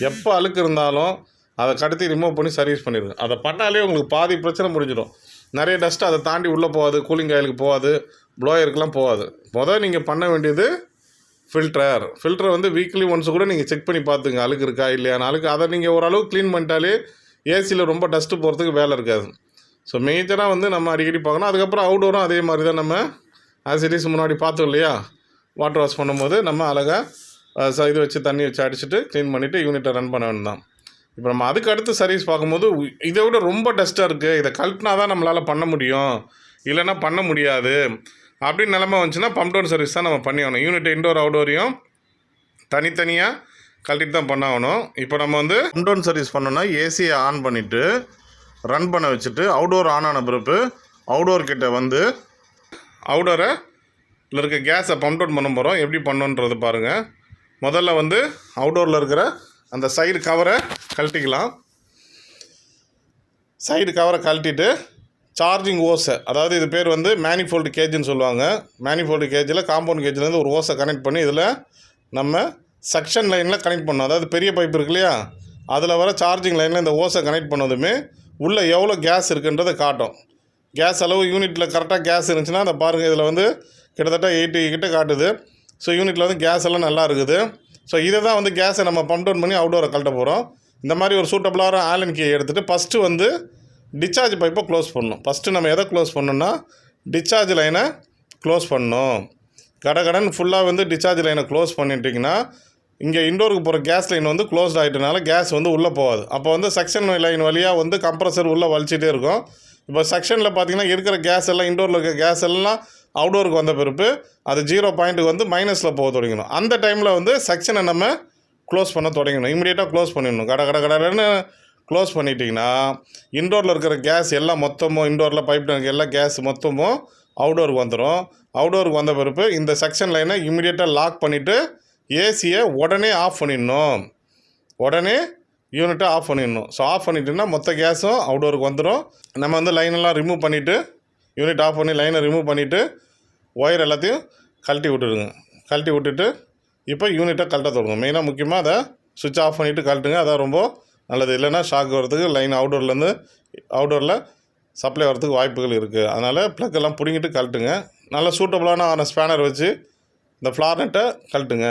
எப்போ அழுக்கு இருந்தாலும் அதை கடத்தி ரிமூவ் பண்ணி சர்வீஸ் பண்ணிடுங்க. அதை பண்ணாலே உங்களுக்கு பாதி பிரச்சனை முடிஞ்சிடும். நிறைய டஸ்ட்டு அதை தாண்டி உள்ளே போகாது, கூலிங் ஆயிலுக்கு போகாது, ப்ளோயருக்குலாம் போகாது. முதல் நீங்கள் பண்ண வேண்டியது ஃபில்டரை வந்து வீக்லி ஒன்ஸ் கூட நீங்கள் செக் பண்ணி பார்த்துங்க அழுக்கு இருக்கா இல்லையான்னு. அழுக்கு அதை நீங்கள் ஓரளவு க்ளீன் பண்ணிட்டாலே ஏசியில் ரொம்ப டஸ்ட்டு போகிறதுக்கு வேலை இருக்காது. ஸோ மேஜராக வந்து நம்ம அடிக்கடி பார்க்கணும். அதுக்கப்புறம் அவுடோரும் அதே மாதிரி தான் நம்ம ஆசிட்டிஸ் முன்னாடி பார்த்தோம் இல்லையா, வாட்டர் வாஷ் பண்ணும்போது நம்ம அழகாக இது வச்சு தண்ணி வச்சு அடிச்சுட்டு க்ளீன் பண்ணிவிட்டு யூனிட்டை ரன் பண்ண வேண்டாம். இப்போ நம்ம அதுக்கு அடுத்து சர்வீஸ் பார்க்கும்போது இதை விட ரொம்ப டஸ்ட்டாக இருக்குது, இதை கழட்டினா தான் நம்மளால் பண்ண முடியும், இல்லைன்னா பண்ண முடியாது அப்படின்னு நிலமை வந்துச்சுன்னா பம்ப் டவுன் சர்வீஸ் தான் நம்ம பண்ணி ஆகணும். யூனிட் இன்டோர் அவுடோரையும் தனித்தனியாக கழட்டிட்டு தான் பண்ண ஆகணும். இப்போ நம்ம வந்து பம்ப் டவுன் சர்வீஸ் பண்ணோன்னா ஏசியை ஆன் பண்ணிவிட்டு ரன் பண்ண வச்சுட்டு அவுடோர் ஆன் ஆன பிறகு அவுடோர் கிட்ட வந்து அவுடோரில் இருக்க கேஸை பம்ப் டவுன் பண்ண போகிறோம். எப்படி பண்ணணுன்றது பாருங்கள். முதல்ல வந்து அவுடோரில் இருக்கிற அந்த சைடு கவரை கழட்டிக்கலாம். சைடு கவரை கழட்டிட்டு சார்ஜிங் ஓஸை, அதாவது இது பேர் வந்து மேனிஃபோல்டு கேஜுன்னு சொல்லுவாங்க. மேனிஃபோல்டு கேஜில் காம்பவுண்ட் கேஜ்லேருந்து ஒரு ஓஸை கனெக்ட் பண்ணி இதில் நம்ம சக்ஷன் லைனில் கனெக்ட் பண்ணோம். அதாவது பெரிய பைப் இருக்கு இல்லையா, அதில் வர சார்ஜிங் லைனில் இந்த ஓஸை கனெக்ட் பண்ணதுமே உள்ளே எவ்வளோ கேஸ் இருக்குன்றதை காட்டும். கேஸ் அளவு யூனிட்டில் கரெக்டாக கேஸ் இருந்துச்சுன்னா அதை பாருங்கள், இதில் வந்து கிட்டத்தட்ட 80 கிட்ட காட்டுது. ஸோ யூனிட்டில் வந்து கேஸ் எல்லாம் நல்லா இருக்குது. ஸோ இதை தான் வந்து கேஸை நம்ம பம்ப் டவுன் பண்ணி அவுடோரை கழட்ட போகிறோம். இந்த மாதிரி ஒரு சூட்டபிளான ஆலன் கீயை எடுத்துகிட்டு ஃபஸ்ட்டு வந்து டிஸ்சார்ஜ் பைப்பை க்ளோஸ் பண்ணணும். ஃபஸ்ட்டு நம்ம எதை க்ளோஸ் பண்ணணும்னா டிஸ்சார்ஜ் லைனை க்ளோஸ் பண்ணணும். கடகடன் ஃபுல்லாக வந்து டிஸ்சார்ஜ் லைனை க்ளோஸ் பண்ணிட்டீங்கன்னா இங்கே இன்டோருக்கு போகிற கேஸ் லைன் வந்து க்ளோஸ்ட் ஆகிட்டனால கேஸ் வந்து உள்ளே போகாது. அப்போ வந்து செக்ஷன் லைன் வழியாக வந்து கம்ப்ரஸர் உள்ளே வலிச்சிட்டே இருக்கும். இப்போ செக்ஷனில் பார்த்தீங்கன்னா இருக்கிற கேஸ் எல்லாம் இன்டோரில் இருக்கிற கேஸ் எல்லாம் அவுடோருக்கு வந்த பிறப்பு அது 0 பாயிண்ட்டுக்கு வந்து மைனஸில் போக தொடங்கணும். அந்த டைமில் வந்து செக்ஷனை நம்ம க்ளோஸ் பண்ண தொடங்கணும். இமீடியட்டாக க்ளோஸ் பண்ணிடணும். கடன்னு க்ளோஸ் பண்ணிட்டீங்கன்னா இன்டோரில் இருக்கிற கேஸ் எல்லாம் மொத்தமும் இன்டோரில் பைப் டேங்க் எல்லா கேஸ் மொத்தமும் அவுடோருக்கு வந்துடும். அவுடோருக்கு வந்த பிறப்பு இந்த செக்ஷன் லைனை இமீடியட்டாக லாக் பண்ணிவிட்டு ஏசியை உடனே ஆஃப் பண்ணிடணும். உடனே யூனிட்டை ஆஃப் பண்ணிடணும். ஸோ ஆஃப் பண்ணிட்டோன்னா மொத்த கேஸும் அவுடோருக்கு வந்துடும். நம்ம வந்து லைனெல்லாம் ரிமூவ் பண்ணிவிட்டு யூனிட் ஆஃப் பண்ணி லைனை ரிமூவ் பண்ணிவிட்டு ஒயர் எல்லாத்தையும் கழட்டி விட்டுடுங்க. கழட்டி விட்டுட்டு இப்போ யூனிட்டை கழட்ட தொடங்கும். மெயினாக முக்கியமாக அதை சுவிட்ச் ஆஃப் பண்ணிவிட்டு கழட்டுங்க. அதான் ரொம்ப நல்லது. இல்லைன்னா ஷாக் வரதுக்கு லைன் அவுடோரில் சப்ளை வரதுக்கு வாய்ப்புகள் இருக்குது. அதனால் ப்ளக் எல்லாம் பிடிங்கிட்டு கழட்டுங்க. நல்லா சூட்டபுளான ஸ்பேனர் வச்சு இந்த ஃப்ளார் நட்டை கழட்டுங்க.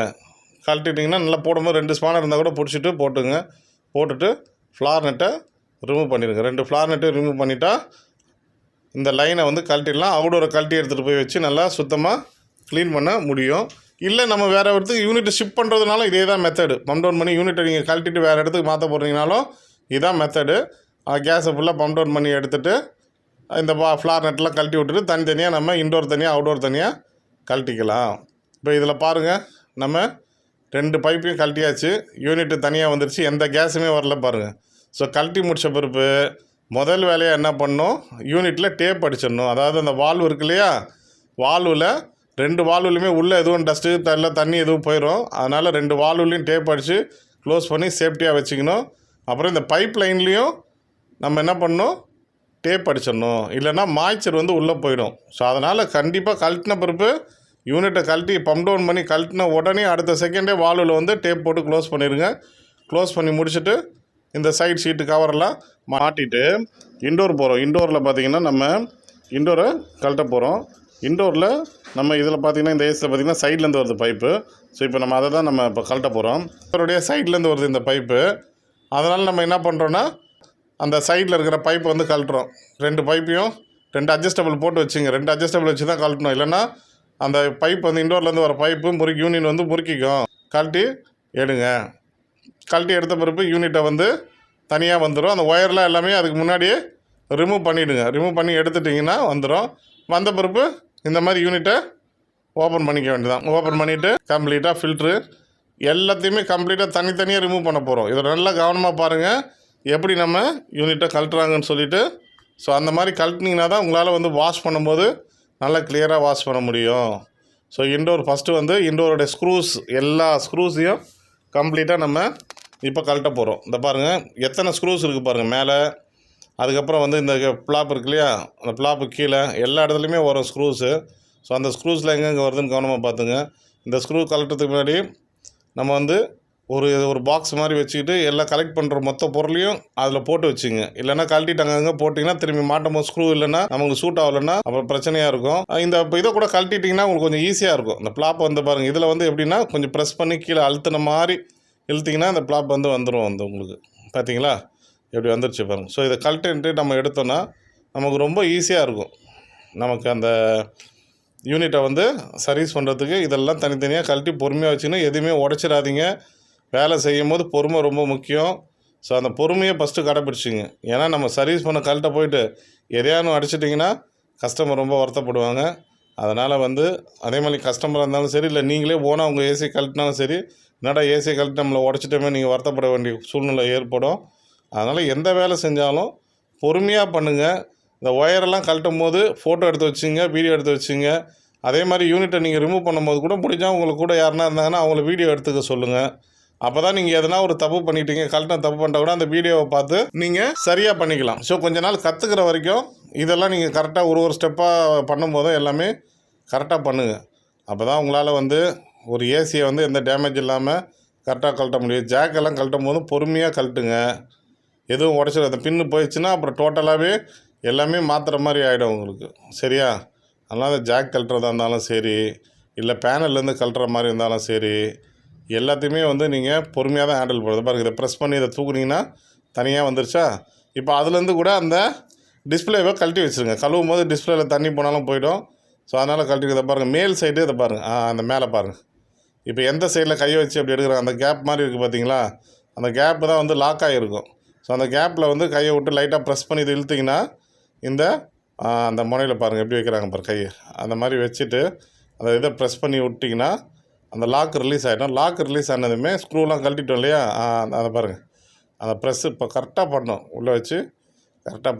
கழட்டிட்டிங்கன்னா நல்லா போடும்போது 2 ஸ்பானர் இருந்தால் கூட பிடிச்சிட்டு போட்டுட்டு ஃப்ளார் நட்டை ரிமூவ் பண்ணிடுங்க. 2 ஃப்ளார் நட்டை ரிமூவ் பண்ணிட்டா இந்த லைனை வந்து கழட்டிடலாம். அவுடோரை கழட்டி எடுத்துகிட்டு போய் வச்சு நல்லா சுத்தமாக க்ளீன் பண்ண முடியும். இல்லை நம்ம வேறு இடத்துக்கு யூனிட்டை ஷிஃப்ட் பண்ணுறதுனால இதே தான் மெத்தடு. பம்ப் டவுன் பண்ணி யூனிட்டை நீங்கள் கழட்டிட்டு வேறு இடத்துக்கு மாற்ற போகிறீங்கனாலும் இதுதான் மெத்தடு. கேஸை ஃபுல்லாக பம்ப் டவுன் பண்ணி எடுத்துகிட்டு இந்த ஃப்ளார் நட்டெலாம் கழட்டி விட்டுட்டு தனித்தனியாக நம்ம இன்டோர் தனியாக அவுடோர் தனியாக கழட்டிக்கலாம். இப்போ இதில் பாருங்கள், நம்ம 2 பைப்பையும் கழட்டியாச்சு. யூனிட்டு தனியாக வந்துடுச்சு. எந்த கேஸுமே வரல பாருங்கள். ஸோ கழட்டி முடித்த பிறப்பு முதல் வேலையாக என்ன பண்ணணும், யூனிட்டில் டேப் அடிச்சிடணும். அதாவது அந்த வால்வு இருக்கு இல்லையா, வால்வில் 2 வால்வுலையுமே உள்ளே எதுவும் டஸ்ட்டு தண்ணி எதுவும் போயிடும். அதனால் 2 வால்வுலையும் டேப் அடித்து க்ளோஸ் பண்ணி சேஃப்டியாக வச்சுக்கணும். அப்புறம் இந்த பைப் லைன்லேயும் நம்ம என்ன பண்ணணும், டேப் அடிச்சிடணும். இல்லைன்னா மாய்ச்சர் வந்து உள்ளே போயிடும். ஸோ அதனால் கண்டிப்பாக கழட்டின பிறப்பு யூனிட்டை கழட்டி பம்ப் டவுன் பண்ணி கழட்டின உடனே அடுத்த செகண்டே வால்வில் வந்து டேப் போட்டு க்ளோஸ் பண்ணிடுங்க. க்ளோஸ் பண்ணி முடிச்சுட்டு இந்த சைட் சீட்டு கவரெல்லாம் மாட்டிட்டு இன்டோர் போகிறோம். இன்டோரில் பார்த்திங்கன்னா நம்ம இன்டோரை கழட்ட போகிறோம். இன்டோரில் நம்ம இதில் பார்த்திங்கன்னா இந்த ஏசியில் பார்த்திங்கன்னா சைட்லேருந்து வருது பைப்பு. ஸோ இப்போ நம்ம அதை தான் நம்ம இப்போ கழட்ட போகிறோம். இவருடைய சைட்லேருந்து வருது இந்த பைப்பு. அதனால் நம்ம என்ன பண்ணுறோன்னா அந்த சைடில் இருக்கிற பைப்பை வந்து கழட்டுறோம். 2 பைப்பையும் 2 அட்ஜஸ்டபிள் போட்டு வச்சுங்க. 2 அட்ஜஸ்டபிள் வச்சு தான் கழட்டணும். இல்லைன்னா அந்த பைப் வந்து இன்டோர்லேருந்து வர பைப்பு யூனிட் வந்து முறுக்கிக்கும். கழட்டி எடுங்க. கழட்டி எடுத்த பிறப்பு யூனிட்டை வந்து தனியாக வந்துடும். அந்த ஒயர்லாம் எல்லாமே அதுக்கு முன்னாடியே ரிமூவ் பண்ணிவிடுங்க. ரிமூவ் பண்ணி எடுத்துட்டிங்கன்னா வந்துடும். வந்த பிறப்பு இந்த மாதிரி யூனிட்டை ஓப்பன் பண்ணிக்க வேண்டியதான். ஓப்பன் பண்ணிவிட்டு கம்ப்ளீட்டாக ஃபில்ட்ரு எல்லாத்தையுமே கம்ப்ளீட்டாக தனித்தனியாக ரிமூவ் பண்ண போகிறோம். இதை நல்லா கவனமாக பாருங்கள் எப்படி நம்ம யூனிட்டை கழட்டுறாங்கன்னு சொல்லிவிட்டு. ஸோ அந்த மாதிரி கழட்டினீங்கன்னா தான் உங்களால் வந்து வாஷ் பண்ணும்போது நல்லா கிளியராக வாஷ் பண்ண முடியும். ஸோ ஃபஸ்ட்டு வந்து இன்டோரோடைய ஸ்க்ரூஸ் எல்லா ஸ்க்ரூஸையும் கம்ப்ளீட்டாக நம்ம இப்போ கழட்ட போகிறோம். இந்த பாருங்கள் எத்தனை ஸ்க்ரூஸ் இருக்குது பாருங்கள் மேலே. அதுக்கப்புறம் வந்து இந்த பிளாப் இருக்கு இல்லையா, அந்த பிளாப்பு கீழே எல்லா இடத்துலையுமே வரும் ஸ்க்ரூஸு. ஸோ அந்த ஸ்க்ரூஸில் எங்கெங்கே வருதுன்னு கவனமாக பார்த்துங்க. இந்த ஸ்க்ரூ கழட்டுறதுக்கு முன்னாடி நம்ம வந்து ஒரு பாக்ஸ் மாதிரி வச்சுக்கிட்டு எல்லாம் கலெக்ட் பண்ணுற மொத்த பொருளையும் அதில் போட்டு வச்சுங்க. இல்லைன்னா கழட்டிட்டாங்க அங்கே போட்டிங்கன்னா திரும்பி மாட்டும் போது ஸ்க்ரூ இல்லைன்னா நமக்கு சூட் ஆகலைன்னா அப்புறம் பிரச்சனையாக இருக்கும். இந்த இதை கூட கழட்டிட்டிங்கன்னா உங்களுக்கு கொஞ்சம் ஈஸியாக இருக்கும். இந்த பிளாப் வந்து பாருங்கள், இதில் வந்து எப்படின்னா கொஞ்சம் ப்ரெஸ் பண்ணி கீழே அழுத்தின மாதிரி இழுத்திங்கன்னா அந்த பிளாப் வந்து வந்துடும். வந்து உங்களுக்கு பார்த்தீங்களா எப்படி வந்துருச்சு பாருங்கள். ஸோ இதை கழட்டின்ட்டு நம்ம எடுத்தோன்னா நமக்கு ரொம்ப ஈஸியாக இருக்கும். நமக்கு அந்த யூனிட்டை வந்து சர்வீஸ் பண்ணுறதுக்கு இதெல்லாம் தனித்தனியாக கழட்டி பொறுமையாக வச்சுன்னா எதுவுமே உடச்சிடாதீங்க. வேலை செய்யும் போது பொறுமை ரொம்ப முக்கியம். ஸோ அந்த பொறுமையை ஃபஸ்ட்டு கடைப்பிடிச்சிங்க. ஏன்னா நம்ம சர்வீஸ் பண்ண கழட்ட போயிட்டு எதையானு அடிச்சிட்டிங்கன்னா கஸ்டமர் ரொம்ப வருத்தப்படுவாங்க. அதனால் வந்து அதே மாதிரி கஸ்டமராக இருந்தாலும் சரி, இல்லை நீங்களே போனால் உங்கள் ஏசி கழட்டினாலும் சரி, என்னடா ஏசி கழட்டி நம்மளை உடச்சிட்டோமே நீங்கள் வருத்தப்பட வேண்டிய சூழ்நிலை ஏற்படும். அதனால் எந்த வேலை செஞ்சாலும் பொறுமையாக பண்ணுங்கள். இந்த ஒயரெல்லாம் கழட்டும் போது ஃபோட்டோ எடுத்து வச்சுங்க, வீடியோ எடுத்து வச்சுங்க. அதே மாதிரி யூனிட்டை நீங்கள் ரிமூவ் பண்ணும்போது கூட முடிஞ்சால் உங்களுக்கு கூட யாருனா இருந்தாங்கன்னா அவங்கள வீடியோ எடுத்துக்க சொல்லுங்கள். அப்போ தான் நீங்கள் எதனா ஒரு தப்பு பண்ணிட்டீங்க, கழட்டின தப்பு பண்ணிட்டா கூட அந்த வீடியோவை பார்த்து நீங்கள் சரியாக பண்ணிக்கலாம். ஸோ கொஞ்ச நாள் கற்றுக்கிற வரைக்கும் இதெல்லாம் நீங்கள் கரெக்டாக ஒரு ஸ்டெப்பாக பண்ணும்போதும் எல்லாமே கரெக்டாக பண்ணுங்கள். அப்போ தான் உங்களால் வந்து ஒரு ஏசியை வந்து எந்த டேமேஜ் இல்லாமல் கரெக்டாக கழட்ட முடியும். ஜாக்கெல்லாம் கழட்டும் போதும் பொறுமையாக கழட்டுங்க. எதுவும் உடச்சிடும். அந்த பின்னு போயிடுச்சுன்னா அப்புறம் டோட்டலாகவே எல்லாமே மாற்றுற மாதிரி ஆகிடும் உங்களுக்கு. சரியா? அதனால் அந்த ஜாக் கழட்டுறதா இருந்தாலும் சரி, இல்லை பேனல்லேருந்து கழட்டுற மாதிரி இருந்தாலும் சரி, எல்லாத்தையுமே வந்து நீங்கள் பொறுமையாக தான் ஹேண்டில் பண்ணுறது. பாருங்கள், இதை ப்ரெஸ் பண்ணி இதை தூக்குனிங்கன்னா தனியாக வந்துருச்சா. இப்போ அதுலேருந்து கூட அந்த டிஸ்பிளேவை கழட்டி வச்சுருங்க. கழுவும் போது டிஸ்பிளேயில் தண்ணி போனாலும் போய்டும். ஸோ அதனால் கழட்டி இதை பாருங்கள், மேல் சைடு இதை பாருங்கள், அந்த மேலே பாருங்கள். இப்போ எந்த சைடில் கையை வச்சு அப்படி எடுக்கிறாங்க, அந்த கேப் மாதிரி இருக்குது பார்த்தீங்களா, அந்த கேப்பு தான் வந்து லாக் ஆகிருக்கும். ஸோ அந்த கேப்பில் வந்து கையை விட்டு லைட்டாக ப்ரெஸ் பண்ணி இது இழுத்திங்கன்னா இந்த அந்த முனையில் பாருங்கள் எப்படி வைக்கிறாங்க பாரு கையை, அந்த மாதிரி வச்சுட்டு அந்த இதை ப்ரெஸ் பண்ணி விட்டிங்கன்னா அந்த லாக் ரிலீஸ் ஆகிடும். லாக் ரிலீஸ் ஆனதுமே ஸ்க்ரூலாம் கழட்டிட்டோம் இல்லையா, அதை பாருங்கள், அந்த ப்ரெஸ்ஸு இப்போ கரெக்டாக பண்ணணும், உள்ளே வச்சு கரெக்டாக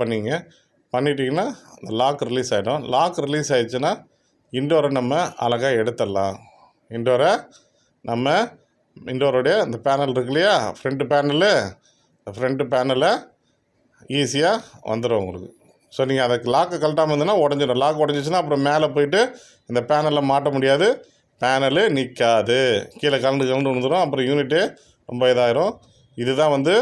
பண்ணிட்டிங்கன்னா அந்த லாக் ரிலீஸ் ஆகிடும். லாக் ரிலீஸ் ஆகிடுச்சுன்னா இன்டோரை நம்ம அழகாக எடுத்துடலாம். இன்டோருடைய இந்த பேனல் இருக்கு இல்லையா, ஃப்ரண்ட்டு பேனலை ஈஸியாக வந்துடும் உங்களுக்கு. ஸோ நீங்கள் அதை லாக்கை கழட்டாமல் இருந்ததுன்னா உடஞ்சிடும். லாக் உடஞ்சிச்சின்னா அப்புறம் மேலே போயிட்டு இந்த பேனலில் மாட்ட முடியாது, பேனலு நிற்காது, கீழே கலந்து விழுந்துடும், அப்புறம் யூனிட்டு ரொம்ப இதாயிரும். இதுதான் வந்து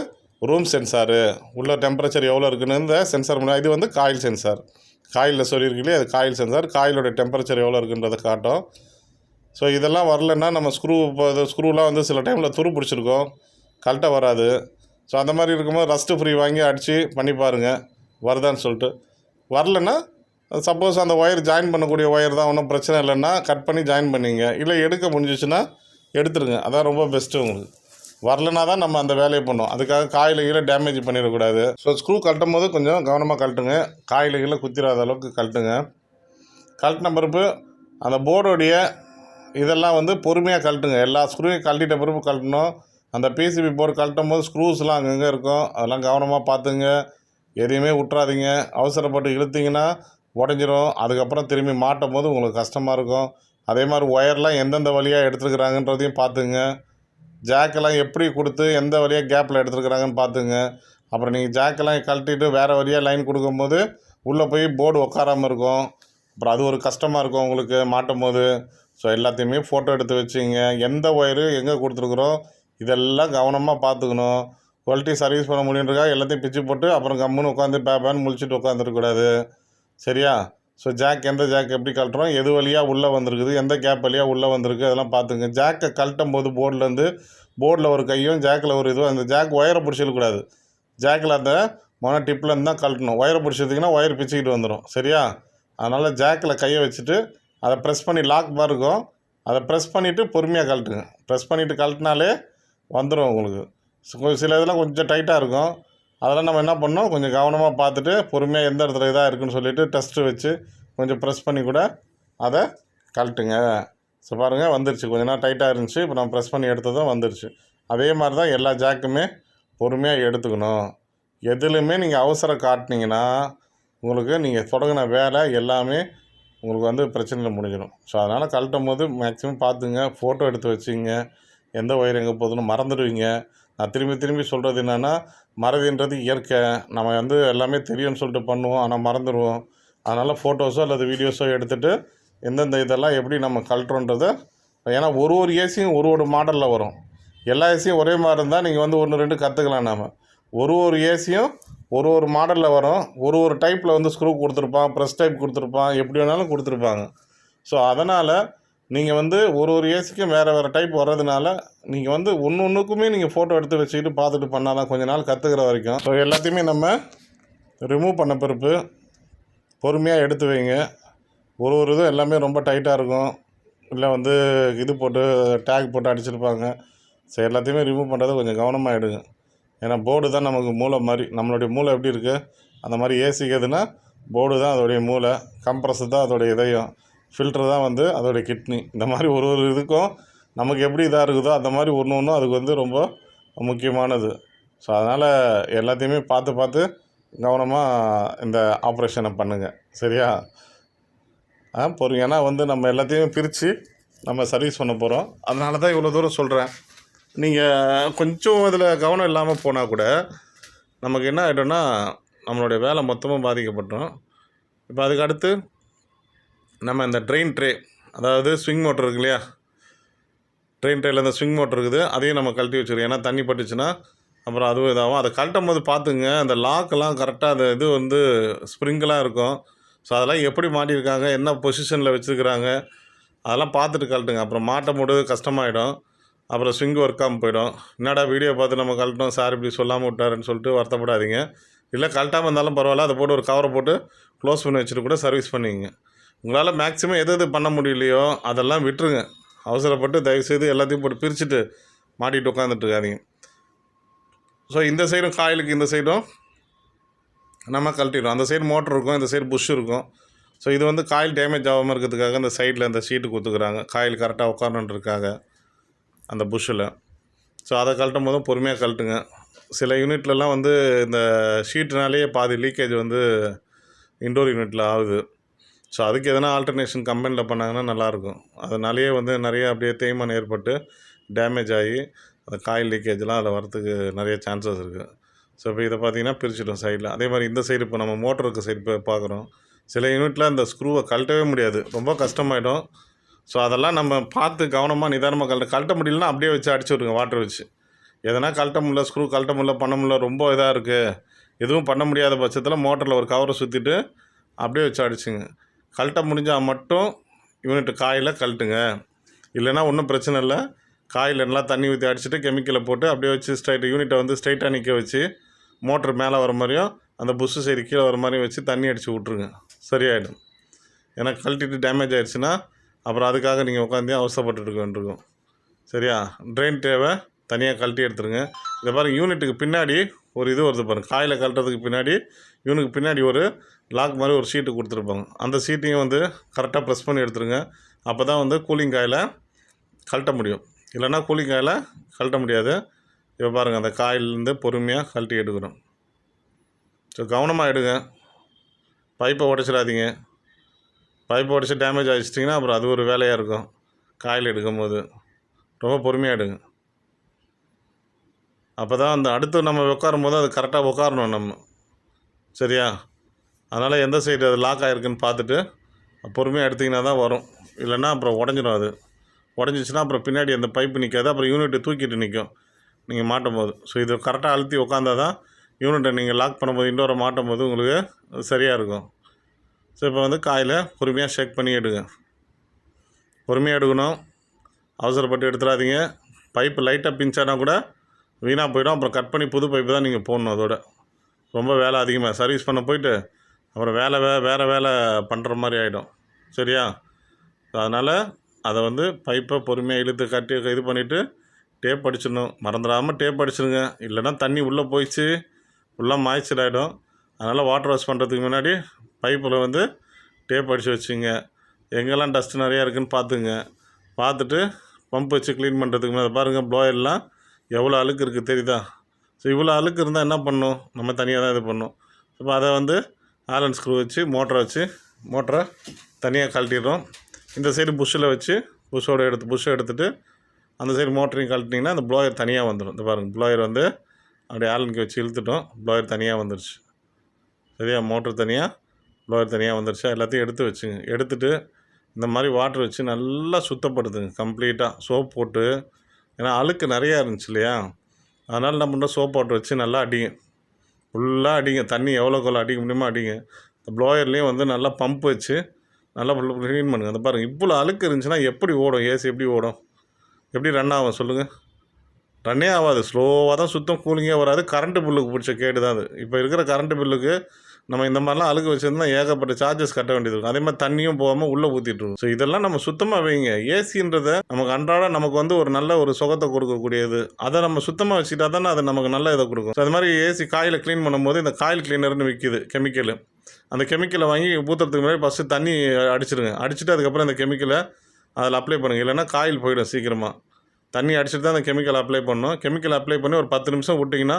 ரூம் சென்சாரு, உள்ள டெம்பரேச்சர் எவ்வளோ இருக்குன்னு இந்த சென்சார் பண்ண. இது வந்து காயில் சென்சார், காயிலில் சொல்லியிருக்கு இல்லையா, அது காயில் சென்சார், காயிலோட டெம்பரேச்சர் எவ்வளோ இருக்குன்றதை காட்டும். ஸோ இதெல்லாம் வரலன்னா நம்ம ஸ்க்ரூலாம் வந்து சில டைமில் துரு பிடிச்சிருக்கோம், கழட்ட வராது. ஸோ அந்த மாதிரி இருக்கும்போது ரஸ்ட்டு ஃப்ரீ வாங்கி அடித்து பண்ணி பாருங்கள் வருதான்னு சொல்லிட்டு. வரலன்னா சப்போஸ் அந்த ஒயர் ஜாயின் பண்ணக்கூடிய ஒயர் தான், ஒன்றும் பிரச்சனை இல்லைன்னா கட் பண்ணி ஜாயின் பண்ணிங்க, இல்லை எடுக்க முடிஞ்சிச்சுன்னா எடுத்துருங்க, அதான் ரொம்ப பெஸ்ட்டு உங்களுக்கு. வரலனா தான் நம்ம அந்த வேலையை பண்ணோம், அதுக்காக காயில் டேமேஜ் பண்ணிடக்கூடாது. ஸோ ஸ்க்ரூ கழட்டும் போது கொஞ்சம் கவனமாக கழட்டுங்க, காயில் குத்திராத அளவுக்கு கழட்டுங்க. கழட்டின பிறப்பு அந்த போர்டோடைய இதெல்லாம் வந்து பொறுமையாக கழட்டுங்க. எல்லா ஸ்க்ரூவையும் கழட்டிட்ட பிறப்பு கழட்டணும். அந்த பிசிபி போர்டு கழட்டும் போது ஸ்க்ரூஸ்லாம் அங்கங்கே இருக்கும், அதெல்லாம் கவனமாக பார்த்துங்க, எதையுமே விட்றாதீங்க. அவசரப்பட்டு இழுத்திங்கன்னா உடஞ்சிரும், அதுக்கப்புறம் திரும்பி மாட்டும் போது உங்களுக்கு கஷ்டமாக இருக்கும். அதே மாதிரி ஒயர்லாம் எந்தெந்த வழியாக எடுத்துருக்குறாங்கன்றதையும் பார்த்துங்க. ஜாக்கெல்லாம் எப்படி கொடுத்து எந்த வழியாக கேப்பில் எடுத்துருக்குறாங்கன்னு பார்த்துங்க. அப்புறம் நீங்கள் ஜாக்கெல்லாம் கழட்டிட்டு வேறு வழியாக லைன் கொடுக்கும்போது உள்ளே போய் போர்டு உட்காராமல் இருக்கும், அப்புறம் அது ஒரு கஷ்டமாக இருக்கும் உங்களுக்கு மாட்டும் போது. ஸோ எல்லாத்தையுமே ஃபோட்டோ எடுத்து வச்சுங்க, எந்த ஒயரு எங்கே கொடுத்துருக்குறோம் இதெல்லாம் கவனமாக பார்த்துக்கணும். குவாலிட்டி சர்வீஸ் பண்ண முடியுன்றக்காக எல்லாத்தையும் பிச்சு போட்டு அப்புறம் கம்முன்னு உட்காந்து பேப்பான்னு முழிச்சிட்டு உட்காந்துருக்கூடாது, சரியா? ஸோ எந்த ஜாக் எப்படி கழட்டுறோம், எது வழியாக உள்ளே வந்திருக்குது, எந்த கேப் வழியாக உள்ளே வந்திருக்கு, அதெல்லாம் பார்த்துங்க. ஜாக்கை கழட்டும் போது போர்டில் ஒரு கையும் ஜாக்கில் ஒரு இதுவும், அந்த ஜாக் ஒயரை பிடிச்சிடக்கூடாது, ஜாக்கில் அந்த டிப்லேருந்து தான் கழட்டணும். ஒயரை பிடிச்சிட்டிங்கன்னா ஒயர் பிச்சுக்கிட்டு வந்துடும், சரியா? அதனால் ஜாக்கில் கையை வச்சுட்டு அதை ப்ரெஸ் பண்ணி லாக் மாதிரி இருக்கும், அதை ப்ரெஸ் பண்ணிவிட்டு பொறுமையாக கழட்டுங்க. ப்ரெஸ் பண்ணிவிட்டு கழட்டினாலே வந்துடும் உங்களுக்கு. சில இதெல்லாம் கொஞ்சம் டைட்டாக இருக்கும், அதெல்லாம் நம்ம என்ன பண்ணோம், கொஞ்சம் கவனமாக பார்த்துட்டு பொறுமையாக எந்த இடத்துல இதாக இருக்குதுன்னு சொல்லிவிட்டு டெஸ்ட்டு வச்சு கொஞ்சம் ப்ரெஸ் பண்ணி கூட அதை கழட்டுங்க. ஸோ பாருங்கள் வந்துருச்சு, கொஞ்ச நேரம் டைட்டாக இருந்துச்சு, இப்போ நம்ம ப்ரெஸ் பண்ணி எடுத்ததும் வந்துருச்சு. அதே மாதிரி தான் எல்லா ஜாக்குமே பொறுமையாக எடுத்துக்கணும். எதுலையுமே நீங்கள் அவசரம் காட்டினீங்கன்னா உங்களுக்கு நீங்கள் தொடங்கின வேலை எல்லாமே உங்களுக்கு வந்து பிரச்சனையில் முடிஞ்சிடும். ஸோ அதனால் கழட்டும் போது மேக்ஸிமம் பார்த்துங்க, ஃபோட்டோ எடுத்து வச்சுங்க, எந்த ஒயர் எங்கே போகுதுன்னு மறந்துடுவீங்க. நான் திரும்பி சொல்கிறது என்னென்னா, மறதின்றது இயற்கை, நம்ம வந்து எல்லாமே தெரியும்னு சொல்லிட்டு பண்ணுவோம், ஆனால் மறந்துடுவோம். அதனால் ஃபோட்டோஸோ அல்லது வீடியோஸோ எடுத்துகிட்டு எந்தெந்த இதெல்லாம் எப்படி நம்ம கழட்டுறோன்றதை, ஏன்னா ஒரு ஏசியும் ஒரு மாடலில் வரும், எல்லா ஏசியும் ஒரே மாதிரி இருந்தால் நீங்கள் வந்து 1-2 கற்றுக்கலாம். நாம் ஒரு ஏசியும் ஒரு மாடலில் வரும், ஒரு டைப்பில் வந்து ஸ்க்ரூ கொடுத்துருப்பான், ப்ரெஸ் டைப் கொடுத்துருப்பான், எப்படி வேணாலும் கொடுத்துருப்பாங்க. ஸோ அதனால் நீங்கள் வந்து ஒரு ஏசிக்கும் வேறு டைப் வர்றதுனால நீங்கள் வந்து ஒன்றுக்குமே நீங்கள் ஃபோட்டோ எடுத்து வச்சுக்கிட்டு பார்த்துட்டு பண்ணால் தான் கொஞ்ச நாள் கற்றுக்கிற வரைக்கும். ஸோ எல்லாத்தையுமே நம்ம ரிமூவ் பண்ண பிறப்பு பொறுமையாக எடுத்து வைங்க. ஒரு இதுவும் எல்லாமே ரொம்ப டைட்டாக இருக்கும், இல்லை வந்து இது போட்டு டேக் போட்டு அடிச்சிருப்பாங்க. ஸோ எல்லாத்தையுமே ரிமூவ் பண்ணுறதை கொஞ்சம் கவனமாக எடுங்க. ஏன்னா போர்டு தான் நமக்கு மூளை மாதிரி, நம்மளுடைய மூளை எப்படி இருக்குது அந்த மாதிரி ஏசிக்கு எதுனா போர்டு தான் அதோடைய மூளை, கம்ப்ரஸர் தான் அதோடைய இதயம், ஃபில்ட்ரு தான் வந்து அதோடைய கிட்னி. இந்த மாதிரி ஒரு இதுக்கும் நமக்கு எப்படி இதாக இருக்குதோ அந்த மாதிரி ஒன்றும் அதுக்கு வந்து ரொம்ப முக்கியமானது. ஸோ அதனால் எல்லாத்தையுமே பார்த்து கவனமாக இந்த ஆப்ரேஷனை பண்ணுங்கள், சரியா? ஏன்னா வந்து நம்ம எல்லாத்தையுமே பிரித்து நம்ம சர்வீஸ் பண்ண போகிறோம், அதனால தான் இவ்வளோ தூரம் சொல்கிறேன். நீங்கள் கொஞ்சம் அதில் கவனம் இல்லாமல் போனால் கூட நமக்கு என்ன ஆகிட்டோன்னா நம்மளுடைய வேலை மொத்தமாக பாதிக்கப்பட்டோம். இப்போ அதுக்கு அடுத்து நம்ம இந்த ட்ரெயின் ட்ரே, அதாவது ஸ்விங் மோட்டர் இருக்கு இல்லையா, ட்ரெயின் ட்ரேயில் இந்த ஸ்விங் மோட்டர் இருக்குது, அதையும் நம்ம கழட்டி வச்சுருக்கோம். ஏன்னா தண்ணி பட்டுச்சுன்னா அப்புறம் அதுவும் இதாகும். அதை கழட்டும் போது பார்த்துங்க, அந்த லாக்கெல்லாம் கரெக்டாக அந்த இது வந்து ஸ்ப்ரிங்கெலாம் இருக்கும். ஸோ அதெல்லாம் எப்படி மாட்டியிருக்காங்க, என்ன பொசிஷனில் வச்சுருக்குறாங்க, அதெல்லாம் பார்த்துட்டு கழட்டுங்க. அப்புறம் மாட்டும் போது கஷ்டமாயிடும், அப்புறம் ஸ்விங் ஒர்க்காமல் போயிடும். என்னடா வீடியோ பார்த்து நம்ம கழட்டோம், சார் இப்படி சொல்லாமல் விட்டாருன்னு சொல்லிட்டு வருத்தப்படாதீங்க. இல்லை கழட்டாமல் இருந்தாலும் பரவாயில்ல, அதை போட்டு ஒரு கவரை போட்டு க்ளோஸ் பண்ணி வச்சுட்டு கூட சர்வீஸ் பண்ணிங்க. உங்களால் மேக்ஸிமம் எது எது பண்ண முடியலையோ அதெல்லாம் விட்டுருங்க. அவசரப்பட்டு தயவுசெய்து எல்லாத்தையும் போட்டு பிரிச்சுட்டு மாட்டிகிட்டு உட்காந்துட்டு இருக்காதீங்க. ஸோ இந்த சைடும் காயிலுக்கு இந்த சைடும் நம்ம கழட்டிடுவோம். அந்த சைடு மோட்டர் இருக்கும், இந்த சைடு புஷ் இருக்கும். ஸோ இது வந்து காயில் டேமேஜ் ஆகாமல் இருக்கிறதுக்காக இந்த சைடில் இந்த ஷீட்டு கொடுத்துக்குறாங்க, காயில் கரெக்டாக உட்காரணுன்றதுக்காக அந்த புஷ்ஷில். ஸோ அதை கழட்டும் போதும் பொறுமையாக கழட்டுங்க. சில யூனிட்லலாம் வந்து இந்த ஷீட்னாலேயே பாதி லீக்கேஜ் வந்து இன்டோர் யூனிட்டில் ஆகுது. ஸோ அதுக்கு எதனா ஆல்டர்னேஷன் கம்பெனியில் பண்ணாங்கன்னா நல்லாயிருக்கும். அதனாலேயே வந்து நிறைய அப்படியே தேய்மானம் ஏற்பட்டு டேமேஜ் ஆகி அந்த காயில் லீக்கேஜ்லாம் அதில் வரத்துக்கு நிறைய சான்சஸ் இருக்குது. ஸோ இப்போ இதை பார்த்தீங்கன்னா பிரிச்சுட்டோம் சைடில். அதே மாதிரி இந்த சைடு இப்போ நம்ம மோட்டருக்கு சைடு போய் பார்க்குறோம். சில யூனிட்டில் அந்த ஸ்க்ரூவை கழட்டவே முடியாது, ரொம்ப கஷ்டமாயிடும். ஸோ அதெல்லாம் நம்ம பார்த்து கவனமாக நிதானமாக கழட்ட முடியலன்னா அப்படியே வச்சு அடிச்சு விட்ருங்க வாட்டர் வச்சு. எதனா கழட்ட முடியல, ஸ்க்ரூ கழட்ட முடியல, பண்ண முடியல, ரொம்ப இதாக இருக்குது, எதுவும் பண்ண முடியாத பட்சத்தில் மோட்டரில் ஒரு கவரை சுற்றிட்டு அப்படியே வச்சு அடிச்சுங்க. கழட்ட முடிஞ்சால் மட்டும் யூனிட்டு காயில் கழட்டுங்க. இல்லைன்னா ஒன்றும் பிரச்சனை இல்லை. காயில் நல்லா தண்ணி ஊற்றி அடிச்சுட்டு கெமிக்கலை போட்டு அப்படியே வச்சு யூனிட்டை வந்து ஸ்ட்ரைட்டாக நிற்க வச்சு மோட்ரு மேலே வர மாதிரியும் அந்த புஷ்ஷு சைடு கீழே வர மாதிரியும் வச்சு தண்ணி அடித்து விட்ருங்க, சரியாயிடும். ஏன்னா கழட்டிட்டு டேமேஜ் ஆகிடுச்சுன்னா அப்புறம் அதுக்காக நீங்கள் உட்காந்து அவசரப்பட்டுட்டு இருக்க வேண்டியிருக்கும். சரியா? ட்ரெயின் தேவை தனியாக கழட்டி எடுத்துருங்க. இதை பாருங்கள், யூனிட்டுக்கு பின்னாடி ஒரு இது வருது பாருங்கள், காயில் கழட்டுறதுக்கு பின்னாடி யூனிட்டுக்கு பின்னாடி ஒரு லாக் மாதிரி ஒரு ஷீட்டு கொடுத்துருப்பாங்க. அந்த ஷீட்டையும் வந்து கரெக்டாக ப்ரெஸ் பண்ணி எடுத்துருங்க. அப்போ தான் வந்து கூலிங் காயில் கழட்ட முடியும். இல்லைன்னா கூலிங் காயில் கழட்ட முடியாது. இப்போ பாருங்கள், அந்த காயிலேருந்து பொறுமையாக கழட்டி எடுக்கணும். ஸோ கவனமாக எடுங்க, பைப்பை உடச்சிடாதீங்க. பைப்பை உடச்சி டேமேஜ் ஆகிச்சிட்டிங்கன்னா அப்புறம் அது ஒரு வேலையாக இருக்கும். காயில் எடுக்கும் போது ரொம்ப பொறுமையாக எடுங்க. அப்போ தான் அந்த அடுத்து நம்ம உட்காரும் போது அது கரெக்டாக உட்காரணும் நம்ம. சரியா? அதனால் எந்த சைடு அது லாக் ஆகிருக்குன்னு பார்த்துட்டு பொறுமையாக எடுத்திங்கன்னா தான் வரும். இல்லைன்னா அப்புறம் உடஞ்சிடும். அது உடஞ்சிச்சின்னா அப்புறம் பின்னாடி அந்த பைப்பு நிற்காது, அப்புறம் யூனிட்டை தூக்கிட்டு நிற்கும் நீங்கள் மாட்டும் போது. ஸோ இது கரெக்டாக அழுத்தி உட்காந்தா தான் யூனிட்டை நீங்கள் லாக் பண்ணும்போது இன்டோரை மாட்டும் போது உங்களுக்கு சரியாக இருக்கும். ஸோ இப்போ வந்து காயில் பொறுமையாக ஷேக் பண்ணி எடுங்க. பொறுமையாக எடுக்கணும், அவசரப்பட்டு எடுத்துடாதீங்க. பைப்பு லைட்டாக பிஞ்சானா கூட வீணாக போயிடும். அப்புறம் கட் பண்ணி புது பைப்பு தான் நீங்கள் போடணும். அதோட ரொம்ப வேலை அதிகமாக சர்வீஸ் பண்ண போயிட்டு அப்புறம் வேறு வேலை பண்ணுற மாதிரி ஆகிடும். சரியா? அதனால் அதை வந்து பைப்பை பொறுமையாக இழுத்து கட்டி இது பண்ணிவிட்டு டேப் அடிச்சிடணும். மறந்துடாமல் டேப் அடிச்சிடுங்க. இல்லைன்னா தண்ணி உள்ளே போயிடுச்சு, ஃபுல்லாக மாய்ச்சல் ஆகிடும். அதனால் வாட்டர் வாஷ் பண்ணுறதுக்கு முன்னாடி பைப்பில் வந்து டேப் அடித்து வச்சுங்க. எங்கெல்லாம் டஸ்ட்டு நிறையா இருக்குதுன்னு பார்த்துங்க. பார்த்துட்டு பம்ப் வச்சு க்ளீன் பண்ணுறதுக்கு முன்னாடி பாருங்கள், ப்ளோயர்லாம் எவ்வளோ அழுக்கு இருக்குது தெரியுதா? ஸோ இவ்வளோ அழுக்கு இருந்தால் என்ன பண்ணணும், நம்ம தனியாக தான் இது பண்ணணும். இப்போ அதை வந்து ஆலன் ஸ்க்ரூ வச்சு மோட்டரை தனியாக கழட்டிடுறோம். இந்த சைடு புஷ்ஷில் வச்சு புஷ்ஷை எடுத்துகிட்டு அந்த சைடு மோட்டரையும் கழட்டினீங்கன்னா அந்த ப்ளோயர் தனியாக வந்துடும். இந்த பாருங்கள், ப்ளோயர் வந்து அப்படியே ஆலனுக்கு வச்சு இழுத்துட்டோம், ப்ளோயர் தனியாக வந்துடுச்சு. சரியா? மோட்ரு தனியாக, ப்ளோயர் தனியாக வந்துடுச்சு. எல்லாத்தையும் எடுத்து வச்சுங்க. எடுத்துகிட்டு இந்த மாதிரி வாட்டர் வச்சு நல்லா சுத்தப்படுத்துங்க கம்ப்ளீட்டாக, சோப் போட்டு. ஏன்னா அழுக்கு நிறையா இருந்துச்சு இல்லையா? அதனால் என்ன பண்ணுறோம், சோப் வாட்டர் வச்சு நல்லா அடிங்க, ஃபுல்லாக அடிங்க. தண்ணி எவ்வளோக்கு அடிக்க முடியுமோ அடிங்க. இந்த ப்ளோயர்லேயும் வந்து நல்லா பம்ப் வச்சு நல்லா க்ளீன் பண்ணுங்கள். அந்த பாருங்கள், இவ்வளோ அழுக்கு இருந்துச்சுன்னா எப்படி ஓடும் ஏசி? எப்படி ஓடும்? எப்படி ரன் ஆகும் சொல்லுங்கள்? ரன்னே ஆகாது, ஸ்லோவாக தான் சுத்தம், கூலிங்கே வராது. கரண்ட்டு பில்லுக்கு பிடிச்ச கேடு தான் அது. இப்போ இருக்கிற கரண்ட்டு பில்லுக்கு நம்ம இந்த மாதிரிலாம் அழுக்கு வச்சுருந்தா ஏகப்பட்ட சார்ஜஸ் கட்ட வேண்டியது இருக்கும். அதே மாதிரி தண்ணியும் போகாமல் உள்ளே ஊற்றிட்டுருக்கும். ஸோ இதெல்லாம் நம்ம சுத்தமாக வைங்க. ஏசின்றதை நமக்கு அன்றாட நமக்கு வந்து ஒரு நல்ல ஒரு சுகத்தை கொடுக்கக்கூடியது. அதை நம்ம சுத்தமாக வச்சுக்கிட்டா தானே அது நமக்கு நல்ல இதை கொடுக்கும். ஸோ அது மாதிரி ஏசி காயில் க்ளீன் பண்ணும்போது இந்த காயில் க்ளீனர்னு விற்கிது கெமிக்கல். அந்த கெமிக்கலை வாங்கி ஊற்றுறதுக்கு முன்னாடி ஃபஸ்ட்டு தண்ணி அடிச்சிடுங்க. அடிச்சுட்டு அதுக்கப்புறம் அந்த கெமிக்கலை அதில் அப்ளை பண்ணுங்கள். இல்லைன்னா காயில் போயிடும் சீக்கிரமாக. தண்ணி அடிச்சுட்டு தான் அந்த கெமிக்கல் அப்ளை பண்ணணும். கெமிக்கல் அப்ளை பண்ணி ஒரு 10 நிமிஷம் விட்டிங்கன்னா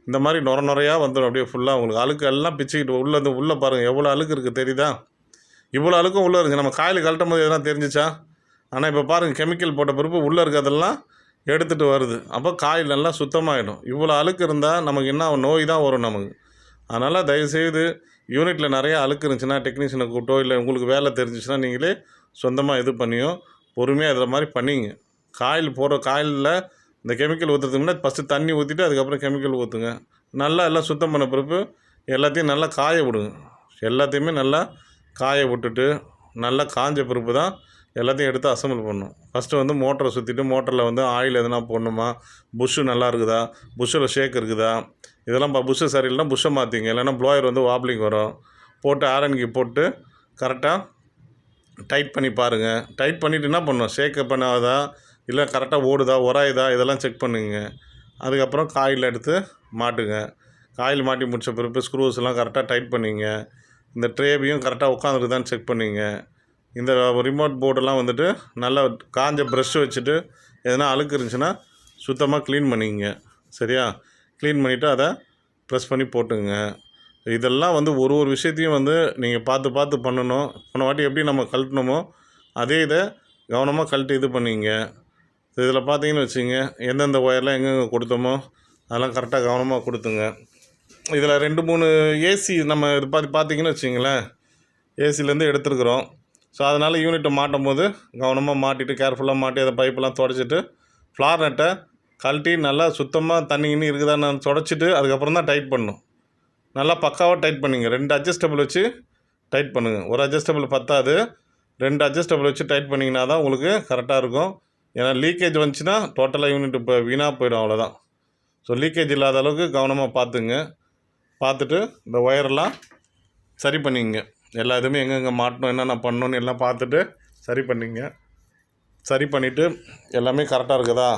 இந்த மாதிரி நுரையாக வந்துடும். அப்படியே ஃபுல்லாக உங்களுக்கு அழுக்கு எல்லாம் பிச்சுக்கிட்டு உள்ளே பாருங்கள் எவ்வளோ அழுக்கு இருக்குது தெரியுதா? இவ்வளோ அழுக்கும் உள்ளே இருக்குது. நம்ம காயில் கழட்டும் போது எதனா தெரிஞ்சிச்சா? ஆனால் இப்போ பாருங்கள், கெமிக்கல் போட்ட பிறப்பு உள்ளே இருக்கிறதெல்லாம் எடுத்துகிட்டு வருது. அப்போ காயில் நல்லா சுத்தமாகிடும். இவ்வளோ அழுக்கு இருந்தால் நமக்கு என்ன நோய் தான் வரும் நமக்கு. அதனால் தயவுசெய்து யூனிட்டில் நிறையா அழுக்கு இருந்துச்சுன்னா டெக்னீஷியனை கூப்பிட்டோ, இல்லை உங்களுக்கு வேலை தெரிஞ்சிச்சுன்னா நீங்களே சொந்தமாக இது பண்ணியோ பொறுமையாக இதில் மாதிரி பண்ணிங்க. காயிலில் இந்த கெமிக்கல் ஊற்றுறதுக்கு முன்னாடி ஃபஸ்ட்டு தண்ணி ஊற்றிட்டு அதுக்கப்புறம் கெமிக்கல் ஊற்றுங்க. நல்லா எல்லாம் சுத்தம் பண்ண பிறப்பு எல்லாத்தையும் நல்லா காய விடுங்க. எல்லாத்தையுமே நல்லா காய விட்டுட்டு நல்லா காஞ்ச பிறப்பு தான் எல்லாத்தையும் எடுத்து அசம்பிள் பண்ணணும். ஃபஸ்ட்டு வந்து மோட்டரை சுற்றிட்டு மோட்டரில் வந்து ஆயில் எதனா போடணுமா, புஷ்ஷு நல்லா இருக்குதா, புஷ்ஷில் ஷேக் இருக்குதா, இதெல்லாம் புஷ்ஷு சரியில்லைனா புஷ்ஷை மாற்றிங்க. இல்லைன்னா ப்ளோயர் வந்து வாப்லிங் வரும். போட்டு ஆரன்கி போட்டு கரெக்டாக டைட் பண்ணி பாருங்கள். டைட் பண்ணிவிட்டு என்ன பண்ணணும், ஷேக் பண்ணாதா இல்லை கரெக்டாக ஓடுதா உராயுதா இதெல்லாம் செக் பண்ணுங்க. அதுக்கப்புறம் காயில் எடுத்து மாட்டுங்க. காயில் மாட்டி முடிச்ச பிறகு ஸ்க்ரூஸ்லாம் கரெக்டாக டைட் பண்ணிங்க. இந்த ட்ரேவையும் கரெக்டாக உட்காந்துருக்குதான்னு செக் பண்ணிங்க. இந்த ரிமோட் போர்டெல்லாம் வந்துட்டு நல்லா காஞ்ச ப்ரஷ் வச்சுட்டு எதனா அழுக்கு இருந்துச்சுன்னா சுத்தமாக க்ளீன் பண்ணிங்க. சரியா? க்ளீன் பண்ணிவிட்டு அதை ப்ரெஸ் பண்ணி போட்டுங்க. இதெல்லாம் வந்து ஒரு விஷயத்தையும் வந்து நீங்கள் பார்த்து பார்த்து பண்ணணும். போன வாட்டி எப்படி நம்ம கழட்டினோமோ அதே இதை கவனமாக கழட்டி இது பண்ணிங்க. இதில் பார்த்தீங்கன்னு வச்சுங்க, எந்தெந்த ஒயர்லாம் எங்கெங்கே கொடுத்தோமோ அதெல்லாம் கரெக்டாக கவனமாக கொடுத்துங்க. இதில் 2-3 ஏசி நம்ம இது பார்த்தீங்கன்னு வச்சிங்களேன், ஏசிலேருந்து எடுத்துருக்குறோம். ஸோ அதனால் யூனிட்டை மாட்டும் போது கவனமாக மாட்டிட்டு கேர்ஃபுல்லாக மாட்டி அதை பைப்பெல்லாம் துடைச்சிட்டு ஃப்ளார் நட்டை கழட்டி நல்லா சுத்தமாக தண்ணி இன்னும் இருக்குதான்னு துடைச்சிட்டு அதுக்கப்புறம் தான் டைட் பண்ணணும். நல்லா பக்காவாக டைட் பண்ணிங்க. 2 அட்ஜஸ்டபிள் வச்சு டைட் பண்ணுங்கள். ஒரு அட்ஜஸ்டபிள் பத்தாது, 2 அட்ஜஸ்டபிள் வச்சு டைட் பண்ணிங்கன்னா தான் உங்களுக்கு கரெக்டாக இருக்கும். ஏன்னா லீக்கேஜ் வந்துச்சுன்னா டோட்டலாக யூனிட் இப்போ வீணாக போயிடும், அவ்வளோதான். ஸோ லீக்கேஜ் இல்லாத அளவுக்கு கவனமாக பார்த்துங்க. பார்த்துட்டு இந்த ஒயரெல்லாம் சரி பண்ணிங்க. எல்லா இதுவுமே எங்கெங்கே மாட்டணும் என்னென்ன பண்ணணுன்னு எல்லாம் பார்த்துட்டு சரி பண்ணிங்க. சரி பண்ணிவிட்டு எல்லாமே கரெக்டாக இருக்குதா,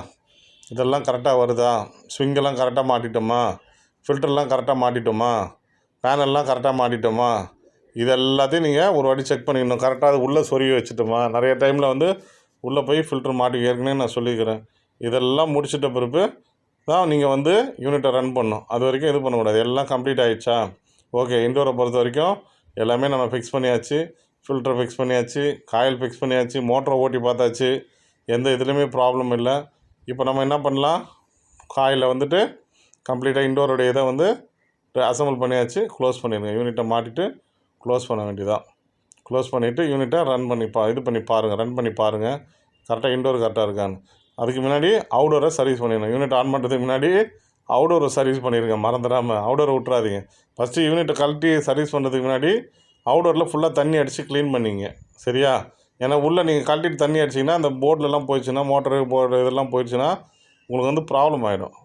இதெல்லாம் கரெக்டாக வருதா, ஸ்விங்கெல்லாம் கரெக்டாக மாட்டிட்டோமா, ஃபில்டர்லாம் கரெக்டாக மாட்டிட்டோமா, பேனல்லாம் கரெக்டாக மாட்டிட்டோமா, இது எல்லாத்தையும் நீங்கள் ஒரு வாட்டி செக் பண்ணிடணும். கரெக்டாக அது உள்ளே சொருகி வச்சுட்டோமா. நிறைய டைமில் வந்து உள்ளே போய் ஃபில்டர் மாட்டி ஏற்கனவே நான் சொல்லிக்கிறேன். இதெல்லாம் முடிச்சிட்ட பிறகு தான் நீங்கள் வந்து யூனிட்டை ரன் பண்ணணும். அது வரைக்கும் இது பண்ணக்கூடாது. எல்லாம் கம்ப்ளீட் ஆகிடுச்சா, ஓகே. இன்டோரை பொறுத்த வரைக்கும் எல்லாமே நம்ம ஃபிக்ஸ் பண்ணியாச்சு. ஃபில்டரை ஃபிக்ஸ் பண்ணியாச்சு, காயில் ஃபிக்ஸ் பண்ணியாச்சு, மோட்டரை ஓட்டி பார்த்தாச்சு, எந்த இதுலேயுமே ப்ராப்ளம் இல்லை. இப்போ நம்ம என்ன பண்ணலாம், காயில் வந்துட்டு கம்ப்ளீட்டாக இன்டோருடைய இதை வந்து அசம்பிள் பண்ணியாச்சு. க்ளோஸ் பண்ணிடுங்க. யூனிட்டை மாட்டிட்டு க்ளோஸ் பண்ண வேண்டியதான். க்ளோஸ் பண்ணிவிட்டு யூனிட்டை ரன் பண்ணி இது பண்ணி பாருங்கள், ரன் பண்ணி பாருங்கள் கரெக்டாக இன்டோர் கரெக்டாக இருக்கான்னு. அதுக்கு முன்னாடி அவுடோரை சர்வீஸ் பண்ணிடணும். யூனிட் ஆன் பண்ணுறதுக்கு முன்னாடி அவுடோரை சர்வீஸ் பண்ணிடுங்க, மறந்துடாமல். அவுடோரை விட்றாதீங்க. ஃபஸ்ட்டு யூனிட்டை கழட்டி சர்வீஸ் பண்ணுறதுக்கு முன்னாடி அவுடோரில் ஃபுல்லாக தண்ணி அடித்து க்ளீன் பண்ணிங்க. சரியா? ஏன்னா உள்ளே நீங்கள் கழட்டிட்டு தண்ணி அடிச்சிங்கன்னா அந்த போர்டிலலாம் போயிடுச்சுன்னா, மோட்டரு போர்டு இதெல்லாம் போயிடுச்சுன்னா உங்களுக்கு வந்து ப்ராப்ளம் ஆகிடும்.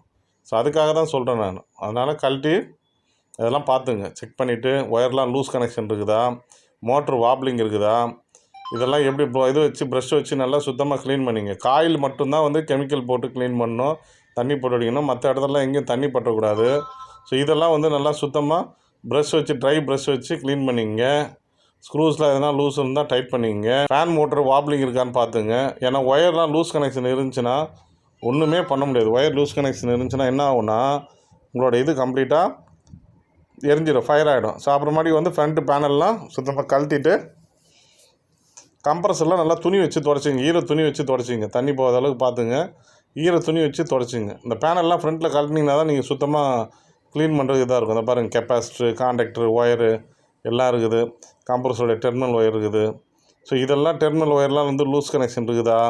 ஸோ அதுக்காக தான் சொல்கிறேன் நான். அதனால் கழட்டி அதெல்லாம் பார்த்துங்க, செக் பண்ணிவிட்டு ஒயர்லாம் லூஸ் கனெக்ஷன் இருக்குதா, மோட்ரு வாப்லிங் இருக்குதா, இதெல்லாம் எப்படி இது வச்சு ப்ரஷ் வச்சு நல்லா சுத்தமாக க்ளீன் பண்ணிங்க. காயில் மட்டும்தான் வந்து கெமிக்கல் போட்டு க்ளீன் பண்ணணும், தண்ணி போட்டு அடிக்கணும். மற்ற இடத்துலலாம் எங்கேயும் தண்ணி பற்றக்கூடாது. ஸோ இதெல்லாம் வந்து நல்லா சுத்தமாக ப்ரஷ் வச்சு ட்ரை ப்ரஷ் வச்சு க்ளீன் பண்ணிங்க. ஸ்க்ரூஸில் எதனா லூஸ் இருந்தால் டைட் பண்ணிங்க. ஃபேன் மோட்டர் வாப்லிங் இருக்கான்னு பார்த்துங்க. ஏன்னா ஒயர்லாம் லூஸ் கனெக்ஷன் இருந்துச்சுன்னா ஒன்றுமே பண்ண முடியாது. ஒயர் லூஸ் கனெக்ஷன் இருந்துச்சுன்னா என்ன ஆகும்னா உங்களோட இது கம்ப்ளீட்டாக எரிஞ்சிடும், ஃபயர் ஆகிடும். ஸோ அப்புறமாட்டி வந்து ஃப்ரண்ட்டு பேனல்லாம் சுத்தமாக கழட்டிட்டு கம்ப்ரஸர்லாம் நல்லா துணி வச்சு துடைச்சிங்க. ஈர துணி வச்சு துடைச்சிங்க. தண்ணி போகாத அளவுக்கு பார்த்துங்க. ஈர துணி வச்சு துடைச்சிங்க. இந்த பேனல்லாம் ஃப்ரண்ட்டில் கழட்டினீங்கன்னா தான் நீங்கள் சுத்தமாக க்ளீன் பண்ணுறதுக்கு இதாக இருக்கும். இந்த பாருங்கள், கெப்பாசிட்ரு, கான்டாக்டரு, ஒயரு எல்லாம் இருக்குது. கம்ப்ரஸரோட டெர்மினல் ஒயர் இருக்குது. ஸோ இதெல்லாம் டெர்மினல் ஒயர்லாம் வந்து லூஸ் கனெக்ஷன் இருக்குதா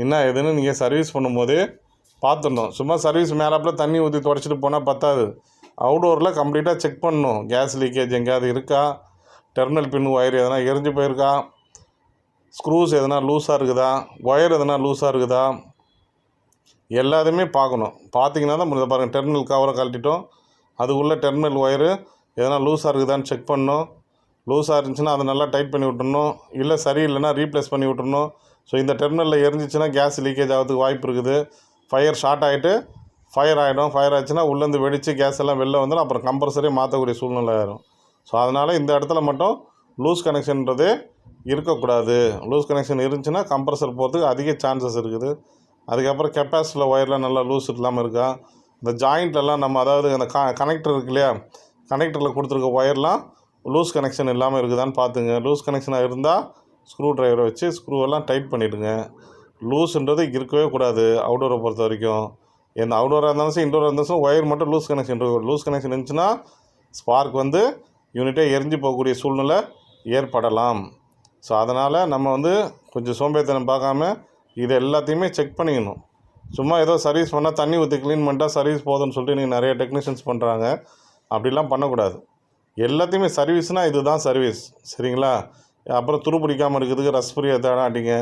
என்ன ஏதுன்னு நீங்கள் சர்வீஸ் பண்ணும்போதே பார்த்துடணும். சும்மா சர்வீஸ் மேலாப்பில் தண்ணி ஊற்றி துடைச்சிட்டு போனால் பத்தாது. அவுடோரில் கம்ப்ளீட்டாக செக் பண்ணணும். கேஸ் லீக்கேஜ் எங்கேயாவது இருக்கா, டெர்மினல் பின் ஒயர் எதனா எரிஞ்சு போயிருக்கா, ஸ்க்ரூஸ் எதனா லூஸாக இருக்குதா, ஒயர் எதனா லூஸாக இருக்குதா, எல்லாத்தையுமே பார்க்கணும். பார்த்தீங்கன்னா தான் முடிஞ்ச பாருங்கள். டெர்மினல் கவரை கழட்டிட்டோம், அதுக்குள்ளே டெர்மினல் ஒயரு எதனா லூஸாக இருக்குதான்னு செக் பண்ணணும். லூஸாக இருந்துச்சுன்னா அதை நல்லா டைட் பண்ணி விட்டுறணும். இல்லை சரியில்லைன்னா ரீப்ளேஸ் பண்ணி விட்டுறணும். ஸோ இந்த டெர்மினலில் எரிஞ்சிச்சுன்னா கேஸ் லீக்கேஜ் ஆகிறதுக்கு வாய்ப்பு இருக்குது. ஃபயர் ஷார்ட் ஆகிட்டு ஃபயர் ஆகிடும். ஃபயர் ஆச்சுன்னா உள்ளேருந்து வெடித்து கேஸ் எல்லாம் வெளில வந்துடும். அப்புறம் கம்ப்ரஸரே மாற்றக்கூடிய சூழ்நிலை ஆயிடும். ஸோ அதனால் இந்த இடத்துல மட்டும் லூஸ் கனெக்ஷன்ன்றதே இருக்கக்கூடாது. லூஸ் கனெக்ஷன் இருந்துச்சுன்னா கம்ப்ரஸர் போகிறதுக்கு அதிக சான்சஸ் இருக்குது. அதுக்கப்புறம் கெப்பாசிட்டியில் ஒயர்லாம் நல்லா லூஸ் இல்லாமல் இருக்கா, இந்த ஜாயிண்ட்லலாம் நம்ம அதாவது அந்த கனெக்டர் இருக்கு இல்லையா, கனெக்டரில் கொடுத்துருக்க ஒயர்லாம் லூஸ் கனெக்ஷன் இல்லாமல் இருக்குதான்னு பார்த்துங்க. லூஸ் கனெக்ஷனாக இருந்தால் ஸ்க்ரூ ட்ரைவரை வச்சு ஸ்க்ரூவெல்லாம் டைட் பண்ணிவிடுங்க. லூஸுன்றது இருக்கவே கூடாது அவுடோரை பொறுத்த வரைக்கும். எந்த அவுடோராக இருந்தாலும் சரி இன்டோராக இருந்தாலும் ஒயர் மட்டும் லூஸ் கனெக்ஷன் இருக்கும். லூஸ் கனெக்ஷன் இருந்துச்சுன்னா ஸ்பார்க் வந்து யூனிட்டே எரிஞ்சு போகக்கூடிய சூழ்நிலை ஏற்படலாம். ஸோ அதனால் நம்ம வந்து கொஞ்சம் சோம்பேறித்தனம் பார்க்காம இது எல்லாத்தையுமே செக் பண்ணிக்கணும். சும்மா ஏதோ சர்வீஸ் பண்ணால் தண்ணி ஊற்றி க்ளீன் பண்ணிட்டா சர்வீஸ் போதுன்னு சொல்லிட்டு நீங்கள் நிறைய டெக்னீஷியன்ஸ் பண்ணுறாங்க. அப்படிலாம் பண்ணக்கூடாது. எல்லாத்தையுமே சர்வீஸ்னால் இது தான் சர்வீஸ். சரிங்களா? அப்புறம் துரு பிடிக்காமல் இருக்கிறதுக்கு ரஸ்புரி எதானா அடிங்க,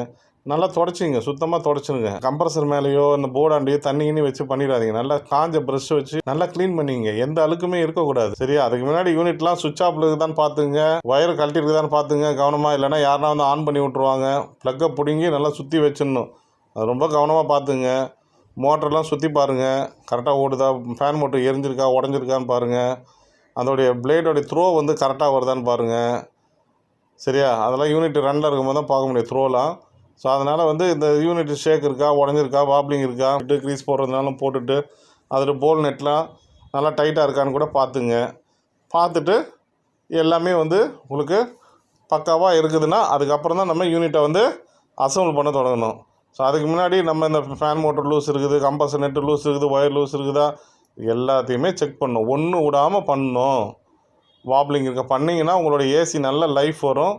நல்லா தொடச்சிங்க, சுத்தமாக தொடச்சிருங்க. கம்ப்ரஸர் மேலேயோ இந்த போர்டாண்டையோ தண்ணி வச்சு பண்ணிடாதீங்க. நல்லா காஞ்ச ப்ரஷ் வச்சு நல்லா க்ளீன் பண்ணிங்க. எந்த அழுக்குமே இருக்கக்கூடாது. சரியா? அதுக்கு முன்னாடி யூனிட்லாம் சுவிட்ச் ஆஃப்ல இருக்குதான்னு பார்த்துங்க, ஒயர் கழட்டி இருக்குதான்னு பார்த்துங்க கவனமாக. இல்லைனா யாருனா வந்து ஆன் பண்ணி விட்ருவாங்க. ப்ளக்கை பிடுங்கி நல்லா சுற்றி வச்சிடணும். அது ரொம்ப கவனமாக பார்த்துங்க. மோட்டர்லாம் சுற்றி பாருங்கள், கரெக்டாக ஓடுதா, ஃபேன் மோட்டர் எரிஞ்சிருக்கா உடஞ்சிருக்கான்னு பாருங்கள். அதோடைய பிளேடோடைய த்ரோ வந்து கரெக்டாக வருதான்னு பாருங்கள். சரியா? அதெல்லாம் யூனிட் ரன்னில் இருக்கும்போது தான் பார்க்க முடியும் த்ரோலாம். ஸோ அதனால் வந்து இந்த யூனிட் ஷேக் இருக்கா, உடஞ்சிருக்கா, வாப்ளிங் இருக்கா, க்ரீஸ் போடுறதுனாலும் போட்டுட்டு அதில் போல் நெட்லாம் நல்லா டைட்டாக இருக்கான்னு கூட பார்த்துங்க. பார்த்துட்டு எல்லாமே வந்து உங்களுக்கு பக்காவாக இருக்குதுன்னா அதுக்கப்புறம் தான் நம்ம யூனிட்டை வந்து அசம்பிள் பண்ண தொடங்கணும். ஸோ அதுக்கு முன்னாடி நம்ம இந்த ஃபேன் மோட்டர் லூஸ் இருக்குது, கம்ப்ரஸர் நெட்டு லூஸ் இருக்குது, ஒயர் லூஸ் இருக்குதா, எல்லாத்தையுமே செக் பண்ணணும். ஒன்று விடாமல் பண்ணணும். வாப்ளிங் இருக்க பண்ணிங்கன்னா உங்களோட ஏசி நல்ல லைஃப் வரும்,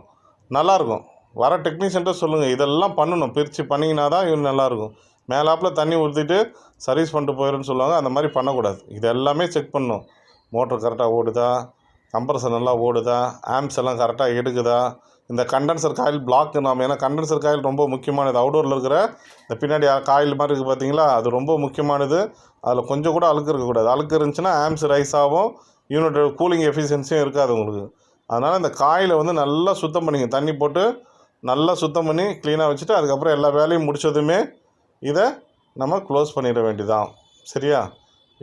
நல்லாயிருக்கும். வர டெக்னீஷியன்ட்ட சொல்லுங்கள், இதெல்லாம் பண்ணணும், பிரித்து பண்ணிங்கன்னா தான் இவன் நல்லாயிருக்கும். மேலாப்பில் தண்ணி ஊற்றிட்டு சர்வீஸ் பண்ணிட்டு போயிடுன்னு சொல்லுவாங்க, அந்த மாதிரி பண்ணக்கூடாது. இது எல்லாமே செக் பண்ணணும். மோட்டர் கரெக்டாக ஓடுதா, கம்ப்ரஸர் நல்லா ஓடுதா, ஆம்ஸ் எல்லாம் கரெக்டாக எடுக்குதா, இந்த கண்டென்சர் காயில் பிளாக் நாம், ஏன்னா கண்டென்சர் காயில் ரொம்ப முக்கியமானது. அவுடோரில் இருக்கிற இந்த பின்னாடி காயில் மாதிரி இருக்குது பார்த்தீங்களா, அது ரொம்ப முக்கியமானது. அதில் கொஞ்சம் கூட அழுக்கு இருக்கக்கூடாது. அழுக்கு இருந்துச்சுன்னா ஆம்ஸ் ரைஸ் ஆகும், யூனிட்டோட கூலிங் எஃபிஷியன்சியும் இருக்காது உங்களுக்கு. அதனால் இந்த காயிலை வந்து நல்லா சுத்தம் பண்ணிங்க, தண்ணி போட்டு நல்லா சுத்தம் பண்ணி க்ளீனாக வச்சுட்டு அதுக்கப்புறம் எல்லா வேலையும் முடித்ததுமே இதை நம்ம க்ளோஸ் பண்ணிட வேண்டியதான். சரியா?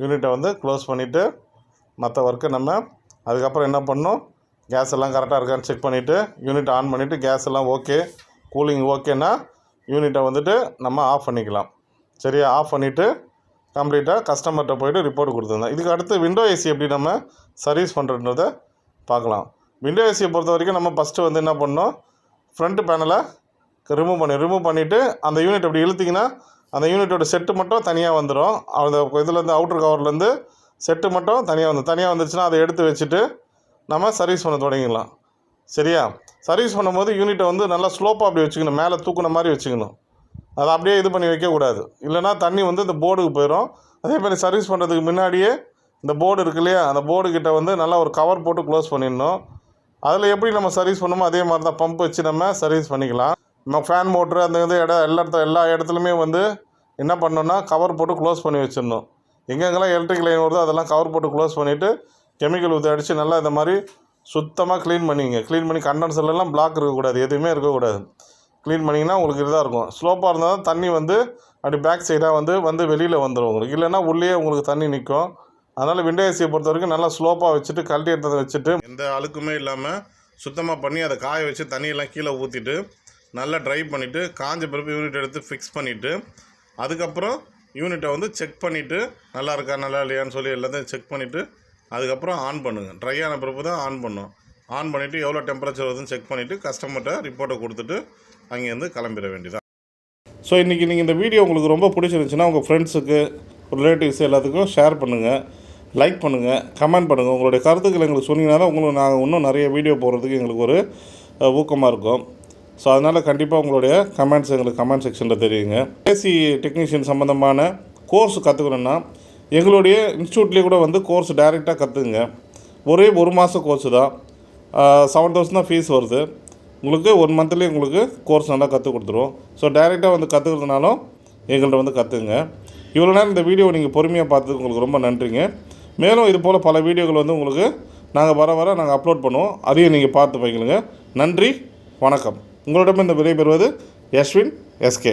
யூனிட்டை வந்து க்ளோஸ் பண்ணிவிட்டு மற்ற ஒர்க்கை நம்ம அதுக்கப்புறம் என்ன பண்ணணும், கேஸ் எல்லாம் கரெக்டாக இருக்கான்னு செக் பண்ணிவிட்டு யூனிட் ஆன் பண்ணிவிட்டு கேஸ் எல்லாம் ஓகே, கூலிங் ஓகேன்னா யூனிட்டை வந்துட்டு நம்ம ஆஃப் பண்ணிக்கலாம். சரியா? ஆஃப் பண்ணிவிட்டு கம்ப்ளீட்டாக கஸ்டமர்கிட்ட போய்ட்டு ரிப்போர்ட் கொடுத்துருந்தோம். இதுக்கு அடுத்து விண்டோ ஏசி எப்படி நம்ம சர்வீஸ் பண்ணுறதுன்றதை பார்க்கலாம். விண்டோ ஏசியை பொறுத்த வரைக்கும் நம்ம ஃபஸ்ட்டு வந்து என்ன பண்ணோம், ஃப்ரண்ட் பேனலை ரிமூவ் பண்ணிவிட்டு அந்த யூனிட் அப்படி இழுத்திங்கன்னா அந்த யூனிட்டோட செட்டு மட்டும் தனியாக வந்துடும். அந்த இதுலேருந்து அவுட்ரு கவர்லேருந்து செட்டு மட்டும் தனியாக வந்துச்சுன்னா அதை எடுத்து வச்சுட்டு நம்ம சர்வீஸ் பண்ண தொடங்கிடலாம். சரியா? சர்வீஸ் பண்ணும்போது யூனிட்டை வந்து நல்லா ஸ்லோப்பாக அப்படி வச்சுக்கணும், மேலே தூக்குன மாதிரி வச்சுக்கணும். அதை அப்படியே இது பண்ணி வைக்கக்கூடாது, இல்லைனா தண்ணி வந்து இந்த போர்டுக்கு போயிடும். அதேமாதிரி சர்வீஸ் பண்ணுறதுக்கு முன்னாடியே இந்த போர்டு இருக்கு இல்லையா, அந்த போர்டுக்கிட்ட வந்து நல்லா ஒரு கவர் போட்டு க்ளோஸ் பண்ணிடணும். அதில் எப்படி நம்ம சர்வீஸ் பண்ணணுமோ அதே மாதிரி தான் பம்ப் வச்சு நம்ம சர்வீஸ் பண்ணிக்கலாம். நம்ம ஃபேன் மோட்ரு அந்த இது எல்லா இடத்துலையுமே வந்து என்ன பண்ணணுன்னா கவர் போட்டு க்ளோஸ் பண்ணி வச்சிடணும். எங்கெங்கெல்லாம் எலக்ட்ரிக் லைன் வருதோ அதெல்லாம் கவர் போட்டு க்ளோஸ் பண்ணிவிட்டு கெமிக்கல் ஊற்றி அடித்து நல்லா இந்த மாதிரி சுத்தமாக க்ளீன் பண்ணிங்க. க்ளீன் பண்ணி கண்டென்சர்லாம் பிளாக் இருக்கக்கூடாது, எதுவுமே இருக்கக்கூடாது. க்ளீன் பண்ணிங்கன்னா உங்களுக்கு இதாக இருக்கும். ஸ்லோப்பாக இருந்தால் தான் தண்ணி வந்து அப்படி பேக் சைடாக வந்து வெளியில் வந்துடும் உங்களுக்கு, இல்லைன்னா உள்ளே உங்களுக்கு தண்ணி நிற்கும். அதனால் விண்டோ ஏசியை பொறுத்த வரைக்கும் நல்லா ஸ்லோப்பாக வச்சுட்டு கழட்டி எடுத்ததை வச்சுட்டு எந்த அழுக்குமே இல்லாமல் சுத்தமாக பண்ணி அதை காய வச்சு தண்ணியெல்லாம் கீழே ஊற்றிட்டு நல்லா ட்ரை பண்ணிவிட்டு காஞ்ச பிறப்பு யூனிட் எடுத்து ஃபிக்ஸ் பண்ணிவிட்டு அதுக்கப்புறம் யூனிட்டை வந்து செக் பண்ணிவிட்டு நல்லா இருக்கா நல்லா இல்லையான்னு சொல்லி எல்லாத்தையும் செக் பண்ணிவிட்டு அதுக்கப்புறம் ஆன் பண்ணுங்கள். ட்ரை ஆன பிறப்பு தான் ஆன் பண்ணணும். ஆன் பண்ணிவிட்டு எவ்வளோ டெம்பரேச்சர் வருதுன்னு செக் பண்ணிவிட்டு கஸ்டமர்கிட்ட ரிப்போர்ட்டை கொடுத்துட்டு அங்கேருந்து கிளம்பிட வேண்டியதான். ஸோ இன்றைக்கி நீங்கள் இந்த வீடியோ உங்களுக்கு ரொம்ப பிடிச்சிருந்துச்சுன்னா உங்கள் ஃப்ரெண்ட்ஸுக்கு ரிலேட்டிவ்ஸ் எல்லாத்துக்கும் ஷேர் பண்ணுங்கள், லைக் பண்ணுங்கள், கமெண்ட் பண்ணுங்கள். உங்களுடைய கருத்துக்கள் எங்களுக்கு சொன்னீங்கன்னா தான் உங்களுக்கு நாங்கள் இன்னும் நிறைய வீடியோ போடுறதுக்கு எங்களுக்கு ஒரு ஊக்கமாக இருக்கும். ஸோ அதனால் கண்டிப்பாக உங்களுடைய கமெண்ட்ஸ் எங்களுக்கு கமெண்ட் செக்ஷனில் தெரியுங்க. ஏசி டெக்னீஷியன் சம்மந்தமான கோர்ஸ் கற்றுக்கணுன்னா எங்களுடைய இன்ஸ்டியூட்லேயே கூட வந்து கோர்ஸ் டைரெக்டாக கற்றுக்குங்க. ஒரே 1 மாதம் கோர்ஸு தான், 7,000 தான் ஃபீஸ் வருது. உங்களுக்கு 1 மந்த்லேயே உங்களுக்கு கோர்ஸ் நல்லா கற்றுக் கொடுத்துருவோம். ஸோ டைரெக்டாக வந்து கற்றுக்கிறதுனாலும் எங்கள்கிட்ட வந்து கற்றுக்குங்க. இவ்வளோ நேரம் இந்த வீடியோ நீங்கள் பொறுமையாக பார்த்ததுக்கு உங்களுக்கு ரொம்ப நன்றிங்க. மேலும் இது போல் பல வீடியோக்கள் வந்து உங்களுக்கு நாங்கள் வர நாங்கள் அப்லோட் பண்ணுவோம், அதையும் நீங்கள் பார்த்து வைக்கலுங்க. நன்றி, வணக்கம். உங்களிடம் இந்த விடைபெறுவது யஸ்வின் SK.